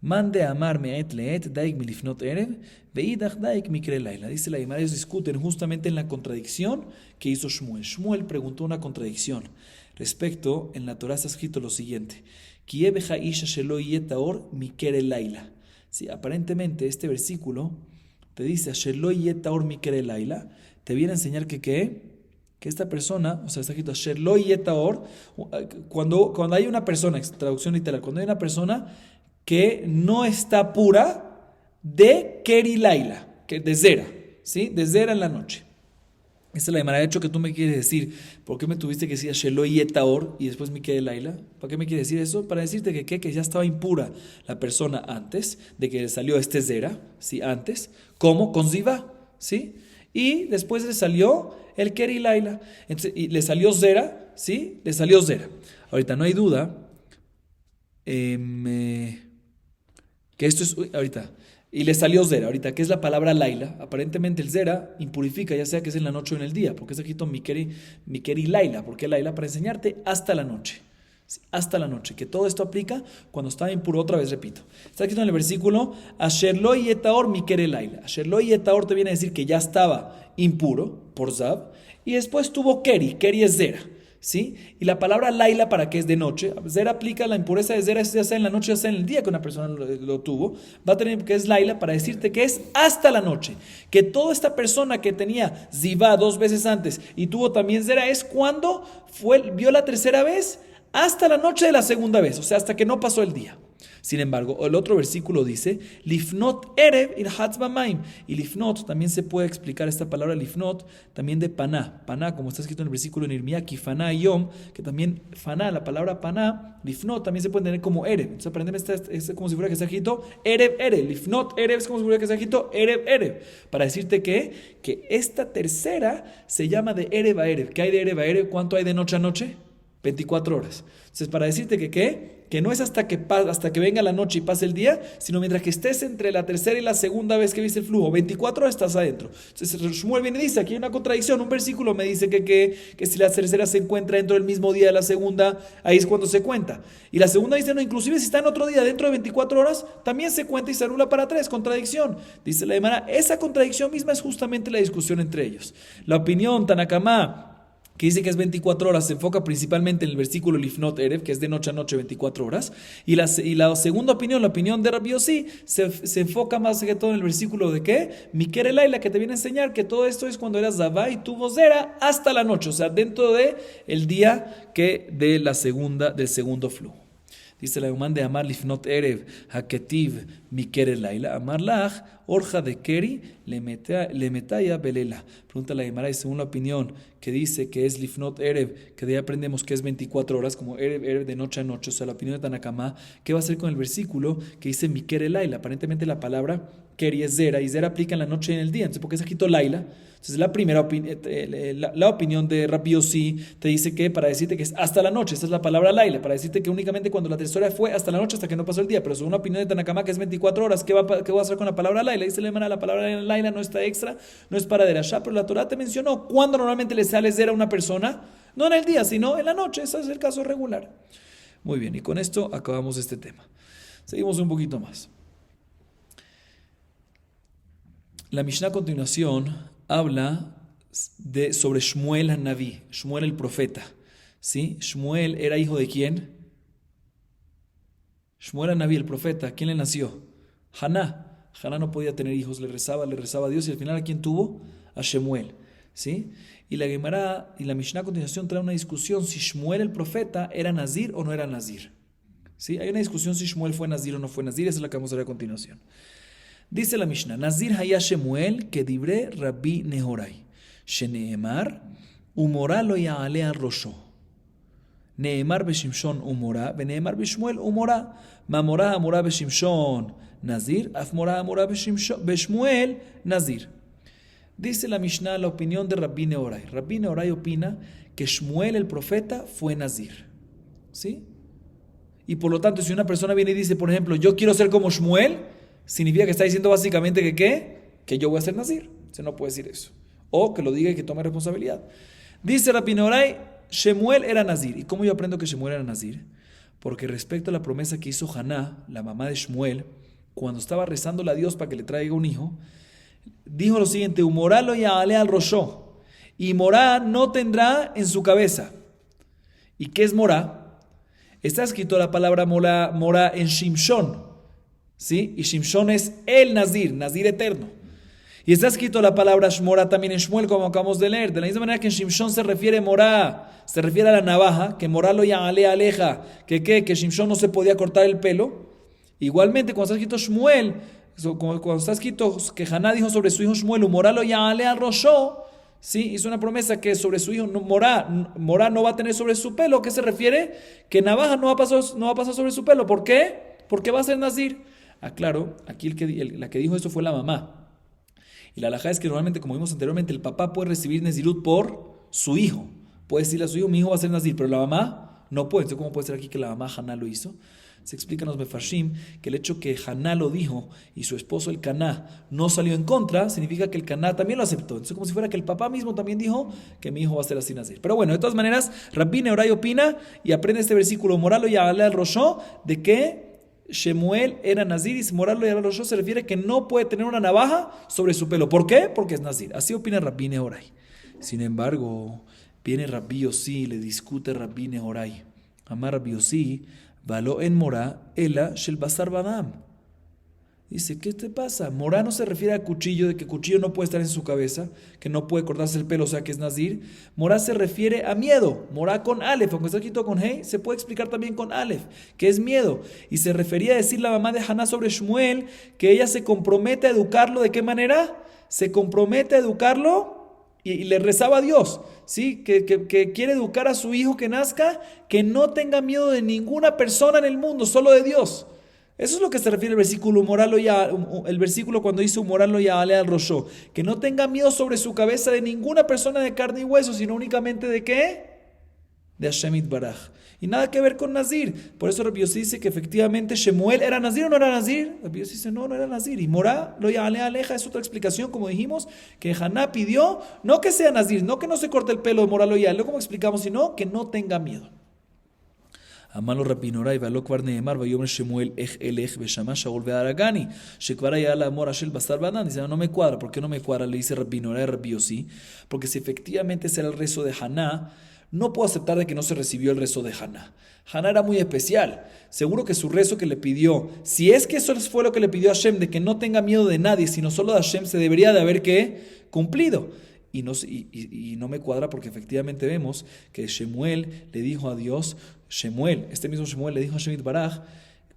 Mande amar meet leet, daik milifnot erev, veidach daik mikre laila. Dice la Gemara, ellos discuten justamente en la contradicción que hizo Shmuel. Shmuel preguntó una contradicción. Respecto, en la Torah está escrito lo siguiente: Kiye beja isha shelo yetaor mikere laila. Sí, aparentemente este versículo te dice Shelo yetaor mikere laila, te viene a enseñar que esta persona, o sea, está escrito Shelo yetaor, cuando hay una persona, traducción literal, cuando hay una persona que no está pura de Keri Laila, de Zera, ¿sí? De Zera en la noche. Esta es la Gemara. De hecho, que tú me quieres decir, ¿por qué me tuviste que decir Shelo Yetaor y después Mikere Laila? ¿Para qué me quieres decir eso? Para decirte que ya estaba impura la persona antes de que salió este Zera, ¿sí? Antes, ¿cómo? Con Ziva, ¿sí? Y después le salió el Keri Laila. Entonces, y le salió Zera, ¿sí? Le salió Zera. Ahorita no hay duda que esto es ahorita, y le salió Zera, ahorita, ¿qué es la palabra Laila? Aparentemente el Zera impurifica, ya sea que es en la noche o en el día, porque está escrito Mikeri Laila, porque Laila para enseñarte hasta la noche, hasta la noche, que todo esto aplica cuando está impuro. Otra vez repito, está escrito en el versículo Asher lo yetaor Mikere Laila. Asher lo yetaor te viene a decir que ya estaba impuro por Zav, y después tuvo Keri es Zera, ¿sí? Y la palabra Laila, ¿para qué es de noche? Zera aplica la impureza de Zera, ya sea en la noche, ya sea en el día que una persona lo tuvo. Va a tener que es Laila para decirte que es hasta la noche. Que toda esta persona que tenía Zivá 2 veces antes y tuvo también Zera es cuando vio la tercera vez hasta la noche de la segunda vez, o sea, hasta que no pasó el día. Sin embargo, el otro versículo dice Lifnot Erev Irhatz Bamaim. Y Lifnot también se puede explicar esta palabra Lifnot también de Paná. Paná, como está escrito en el versículo en Irmía, Kifaná Yom, que también Faná, la palabra Paná, Lifnot también se puede tener como Erev. Entonces aprendeme, es como si fuera que está escrito Erev. Lifnot Erev es como si fuera que está escrito Erev. Para decirte que esta tercera se llama de Erev a Erev. ¿Qué hay de Erev a Erev? ¿Cuánto hay de noche a noche? 24 horas. Entonces, para decirte que no es hasta que venga la noche y pase el día, sino mientras que estés entre la tercera y la segunda vez que viste el flujo, 24 horas estás adentro. Entonces, Shmuel viene y dice, aquí hay una contradicción, un versículo me dice que si la tercera se encuentra dentro del mismo día de la segunda, ahí es cuando se cuenta. Y la segunda dice, no, inclusive si está en otro día dentro de 24 horas, también se cuenta y se anula para 3, contradicción. Dice la Gemara, esa contradicción misma es justamente la discusión entre ellos. La opinión Tanakama, que dice que es 24 horas, se enfoca principalmente en el versículo Lifnot Erev, que es de noche a noche 24 horas. Y la segunda opinión, la opinión de Rabbi Yossi, se enfoca más que todo en el versículo de ¿qué? Mikere Laila, que te viene a enseñar que todo esto es cuando eras Zavá y tuvo Zera hasta la noche, o sea, dentro de el día del segundo flujo. Dice la Gemara de Amar Lifnot Erev, Haketiv Mikere Laila, Amar Lach, orja de Keri, le metaya belela. Pregunta la Gemara, y según la opinión que dice que es Lifnot Erev, que de ahí aprendemos que es 24 horas, como Erev de noche a noche, o sea, la opinión de Tanakama, ¿qué va a hacer con el versículo que dice Miker Laila? Aparentemente la palabra Keri es Zera, y Zera aplica en la noche y en el día. Entonces, ¿por qué se quitó Laila? Entonces, la primera la opinión de Rabbi Yossi te dice que para decirte que es hasta la noche, esta es la palabra Laila, para decirte que únicamente cuando la tercera fue hasta la noche, hasta que no pasó el día. Pero según la opinión de Tanakama, que es 24 horas, ¿qué va a hacer con la palabra Laila? Dice la palabra Laila no está extra, no es para derashá, pero la Torah te mencionó cuándo normalmente le sale Zera a una persona, no en el día, sino en la noche. Ese es el caso regular. Muy bien, y con esto acabamos este tema. Seguimos un poquito más. La Mishnah a continuación habla sobre Shmuel HaNaví, Shmuel el profeta. ¿Sí? Shmuel era hijo de ¿quién? Shmuel HaNaví, el profeta. ¿Quién le nació? Haná. Haná no podía tener hijos, le rezaba a Dios, y al final ¿a quién tuvo? A Shmuel. ¿Sí? Y la Gemara y la Mishnah a continuación trae una discusión si Shmuel el profeta era Nazir o no era Nazir. ¿Sí? Hay una discusión si Shmuel fue Nazir o no fue Nazir, esa es la que vamos a ver a continuación. Dice la Mishnah, Nazir haya Shemuel que dibre Rabbi Nehorai, Sheneemar, umorá lo ya'ale al rosho. Neemar beshimshon umorá, beneemar beshmuel umorá. Mamorá amorá beshimshon Nazir, afmorá amorá beshmuel Nazir. Dice la Mishnah la opinión de Rabbi Nehorai. Rabbi Nehorai opina que Shmuel el profeta fue Nazir. ¿Sí? Y por lo tanto, si una persona viene y dice, por ejemplo, yo quiero ser como Shmuel, significa que está diciendo básicamente que ¿qué? Que yo voy a ser Nazir. Se no puede decir eso. O que lo diga y que tome responsabilidad. Dice Rabbi Nehorai, Shemuel era Nazir. ¿Y cómo yo aprendo que Shemuel era Nazir? Porque respecto a la promesa que hizo Haná, la mamá de Shmuel, cuando estaba rezándole a Dios para que le traiga un hijo, dijo lo siguiente, Umorá lo ya'ale al rosho. Y Morá no tendrá en su cabeza. ¿Y qué es Morá? Está escrito la palabra Morá en Shimshon. ¿Sí? Y Shimshon es el Nazir, Nazir eterno. Y está escrito la palabra Shmorá también en Shmuel, como acabamos de leer. De la misma manera que en Shimshon se refiere Morá, se refiere a la navaja, que Morá lo ya'ale aleja, que Shimshon no se podía cortar el pelo. Igualmente, cuando está escrito Shmuel, cuando está escrito que Haná dijo sobre su hijo Shmuel, Morá lo ya'ale al rosho, ¿sí? Hizo una promesa que sobre su hijo Morá no va a tener sobre su pelo. ¿Qué se refiere? Que navaja no va a pasar sobre su pelo. ¿Por qué? Porque va a ser Nazir. Claro, aquí la que dijo esto fue la mamá. Y la halajá es que normalmente, como vimos anteriormente, el papá puede recibir Nezirut por su hijo. Puede decirle a su hijo, mi hijo va a ser Nazir, pero la mamá no puede. Entonces, ¿cómo puede ser aquí que la mamá Haná lo hizo? Se explica en los Mefarshim que el hecho que Haná lo dijo y su esposo el Caná no salió en contra, significa que el Caná también lo aceptó. Entonces, como si fuera que el papá mismo también dijo que mi hijo va a ser así Nazir. Pero bueno, de todas maneras, Rabbi Nehorai opina y aprende este versículo, Moralo y al Rosho, de que Shemuel era Nazir, y Moralo y al Rosho se refiere que no puede tener una navaja sobre su pelo. ¿Por qué? Porque es Nazir. Así opina Rabbi Nehorai. Sin embargo, viene Rabbi Yossi y le discute Rabbi Nehorai. Amar Rabbi Yossi, Valo en Morá, Ela Shel Basar Badam. Dice, ¿qué te pasa? Morá no se refiere a cuchillo, de que cuchillo no puede estar en su cabeza, que no puede cortarse el pelo, o sea que es Nazir. Morá se refiere a miedo. Morá con Aleph, aunque está escrito con Hey, se puede explicar también con Aleph, que es miedo. Y se refería a decir la mamá de Haná sobre Shmuel, que ella se compromete a educarlo. ¿De qué manera? Se compromete a educarlo y le rezaba a Dios, ¿sí? Que quiere educar a su hijo que nazca, que no tenga miedo de ninguna persona en el mundo, solo de Dios. Eso es lo que se refiere al versículo el versículo cuando dice Moralo ya ale al rosho, que no tenga miedo sobre su cabeza de ninguna persona de carne y hueso, sino únicamente ¿de qué? De Hashem Itbaraj. Y nada que ver con Nazir. Por eso Rabbi Yossi dice que efectivamente Shemuel era Nazir o no era Nazir. Rabbi Yossi dice no era Nazir. Y Morá lo ya ale aleja es otra explicación, como dijimos, que Haná pidió no que sea Nazir, no que no se corte el pelo de Moralo ya, no como explicamos, sino que no tenga miedo. Amalo Rabbi Nehorai ve'alo kvar ne'emar vayomer Shemuel elech veshama Shaul ve'aragani shekvar haya la amor shel basar badan. Dice, no me cuadra. ¿Por qué no me cuadra? Le dice Rabbi Nehorai a Rabbi Yossi, porque si efectivamente ese era el rezo de Haná, no puedo aceptar de que no se recibió el rezo de Haná. Haná era muy especial. Seguro que su rezo que le pidió, si es que eso fue lo que le pidió a Hashem, de que no tenga miedo de nadie, sino solo de Hashem, se debería de haber cumplido. Y no me cuadra porque efectivamente vemos que Shemuel le dijo a Dios, este mismo Shemuel le dijo a Hashem Itbaraj,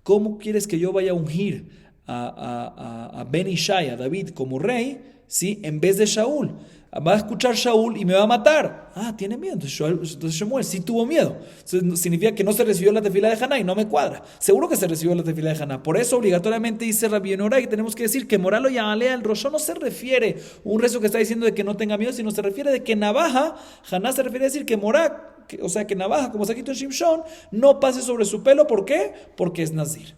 ¿cómo quieres que yo vaya a ungir a Ben Ishai, a David, como rey, ¿sí? En vez de Shaul. Va a escuchar Shaul y me va a matar. Tiene miedo. Entonces Shemuel sí tuvo miedo. Entonces, significa que no se recibió la tefila de Haná y no me cuadra. Seguro que se recibió la tefila de Haná. Por eso obligatoriamente dice Rabbi Yonorai que tenemos que decir que Moral o Yamalea el Roshó no se refiere un rezo que está diciendo de que no tenga miedo, sino se refiere de que navaja, Haná se refiere a decir que Morá, o sea que navaja, como saquito en Shimshon, no pase sobre su pelo. ¿Por qué? Porque es Nazir.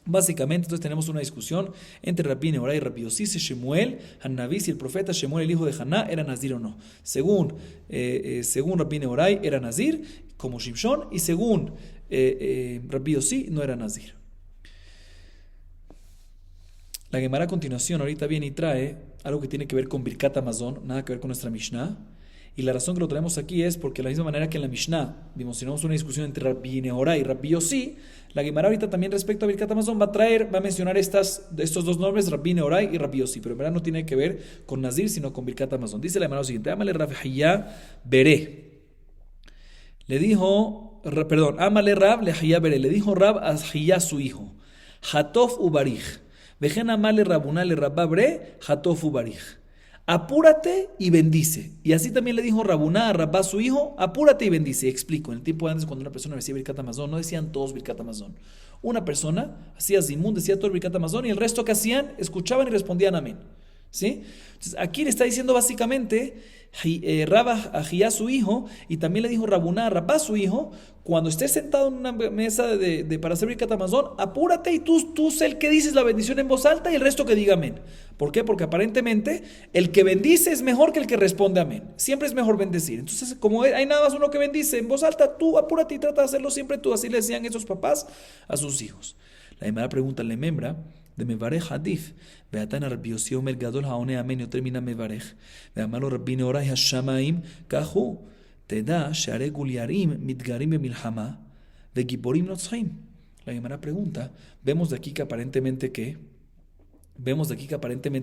Básicamente, entonces tenemos una discusión entre Rabbi Nehorai y Rabbi Yossi si Shemuel, Hannaví, si el profeta Shemuel, el hijo de Haná, era Nazir o no. Según Rabbi Nehorai, era Nazir, como Shimshon, y según Rabbi Yossi, no era Nazir. La Gemara a continuación ahorita viene y trae algo que tiene que ver con Birkat Hamazon, nada que ver con nuestra Mishnah. Y la razón que lo traemos aquí es porque de la misma manera que en la Mishnah mencionamos una discusión entre Rabbi Nehorai y Rabbi Yossi, la Gemara ahorita también respecto a Birkat Hamazon va a mencionar estos dos nombres, Rabbi Nehorai y Rabbi Yossi, pero en verdad no tiene que ver con Nazir, sino con Birkat Hamazon. Dice la Gemara lo siguiente: Amale Rav Hiyá Beré. Amale Rav le Hiyá Beré. Le dijo Rav a Hiyá su hijo, Hatof Ubarij. Vejen amale Rabuná le Rabba Beré, Hatof Ubarij. Apúrate y bendice. Y así también le dijo Rabuná a Rabá su hijo, apúrate y bendice. Explico, en el tiempo de antes cuando una persona decía Birkat Hamazon, no decían todos Birkat Hamazon. Una persona hacía Zimun, decía todo el Birkat Hamazon y el resto que hacían, escuchaban y respondían amén. ¿Sí? Entonces aquí le está diciendo básicamente Rabba a Hiyá su hijo, y también le dijo Rabuná a Rabá su hijo, cuando estés sentado en una mesa para hacer Birkat Hamazon, apúrate y tú sé el que dices la bendición en voz alta y el resto que diga amén. ¿Por qué? Porque aparentemente el que bendice es mejor que el que responde amén. Siempre es mejor bendecir. Entonces, como hay nada más uno que bendice en voz alta, tú apúrate y trata de hacerlo siempre tú. Así le decían esos papás a sus hijos. La primera pregunta le membra de Mevarej Hadif. Veatana Rabbi Yossi Omer Gadol Haone Amen Yoter Mina Mevarej. Veamalo Rabbi Nehorai Hashamaim Kahu. Teda Share Guliarim Mitgarim Bemilhama Vegiborim Notzhaim. La primera pregunta. Vemos de aquí que aparentemente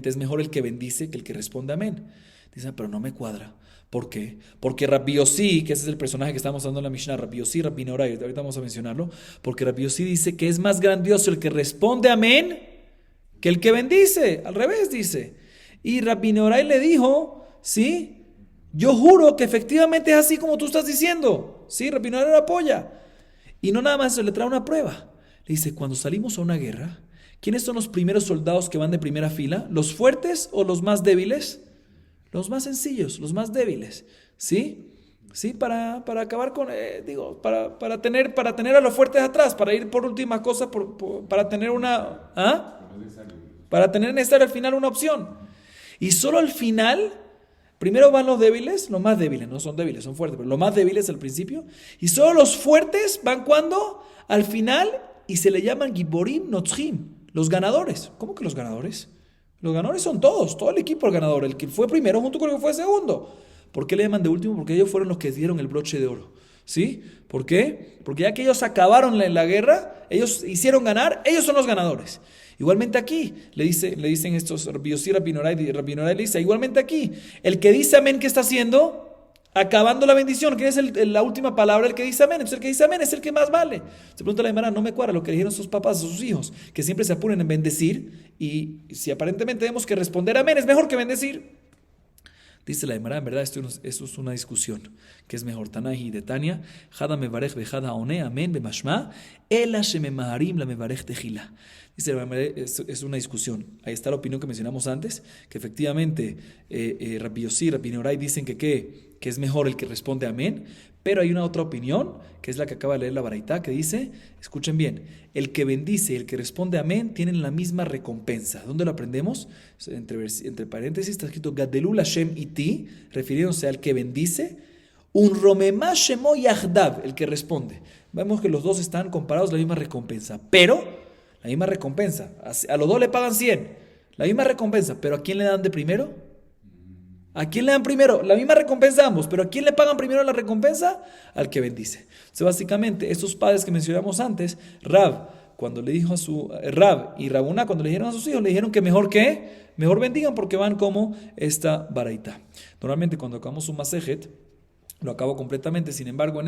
es mejor el que bendice que el que responde amén. Dicen, pero no me cuadra. ¿Por qué? Porque Rabbi Yossi, que ese es el personaje que estamos dando en la Mishnah, Rabbi Yossi, Rabbi Nehorai, ahorita vamos a mencionarlo, porque Rabbi Yossi dice que es más grandioso el que responde amén que el que bendice. Al revés dice. Y Rabbi Nehorai le dijo, ¿sí? Yo juro que efectivamente es así como tú estás diciendo. ¿Sí? Rabbi Nehorai lo apoya. Y no nada más se le trae una prueba. Le dice, cuando salimos a una guerra, ¿quiénes son los primeros soldados que van de primera fila? ¿Los fuertes o los más débiles? Los más sencillos, los más débiles. ¿Sí? ¿Sí? Para acabar con, para tener a los fuertes atrás, para ir por última cosa, para tener una... Para tener necesario al final una opción. Y solo al final, primero van los débiles, los más débiles, no son débiles, son fuertes, pero los más débiles al principio. Y solo los fuertes van cuando, al final, y se le llaman Giborim Notzhim. Los ganadores. ¿Cómo que los ganadores? Los ganadores son todos, todo el equipo es ganador. El que fue primero junto con el que fue segundo. ¿Por qué le llaman de último? Porque ellos fueron los que dieron el broche de oro. ¿Sí? ¿Por qué? Porque ya que ellos acabaron la guerra, ellos hicieron ganar, ellos son los ganadores. Igualmente aquí, le dicen estos Rabbi Yossi, Rabbi Nehorai le dice, igualmente aquí, el que dice amén, ¿qué está haciendo? Acabando la bendición. ¿Quién es la última palabra? El que dice amén. Entonces el que dice amén es el que más vale. Se pregunta la Gemara, no me cuadra lo que dijeron sus papás a sus hijos, que siempre se apuren en bendecir, y si aparentemente tenemos que responder amén, es mejor que bendecir. Dice la Gemara, en verdad esto es una discusión, que es mejor Tanahi de Tania, Hada mevarej bejada one, amén bemashma, ela shememaharim la mevarej tejila. Dice la Gemara, es una discusión. Ahí está la opinión que mencionamos antes, que efectivamente Rabbi Yossi, Rabbi Nehorai dicen que es mejor el que responde amén, pero hay una otra opinión, que es la que acaba de leer la Baraitá, que dice, escuchen bien, el que bendice y el que responde amén tienen la misma recompensa. ¿Dónde lo aprendemos? Entre paréntesis está escrito Gadelul Hashem iti, refiriéndose al que bendice, un romemá shemo yahdav, el que responde. Vemos que los dos están comparados, la misma recompensa, pero la misma recompensa, a los dos le pagan 100, la misma recompensa, pero ¿a quién le dan de primero? ¿A quién le dan primero? La misma recompensa a ambos, pero ¿a quién le pagan primero la recompensa? Al que bendice. Entonces, básicamente, estos padres que mencionamos antes, Rab, cuando le dijo Rab y Rabuná, cuando le dijeron a sus hijos, le dijeron que mejor bendigan porque van como esta baraita. Normalmente, cuando acabamos un masejet, lo acabo completamente. Sin embargo,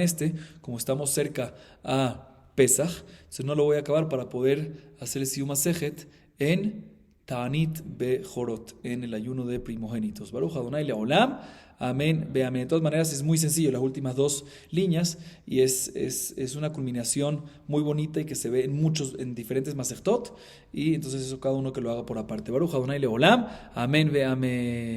como estamos cerca a Pesach. Entonces no lo voy a acabar para poder hacer el Siyum Masejet en Ta'anit Bejorot, en el ayuno de primogénitos. Baruch Adonai Leolam. Amén, ve amén. De todas maneras, es muy sencillo las últimas dos líneas y es una culminación muy bonita y que se ve en diferentes masechtot. Y entonces eso cada uno que lo haga por aparte. Baruch Adonai Leolam. Amén, ve amén.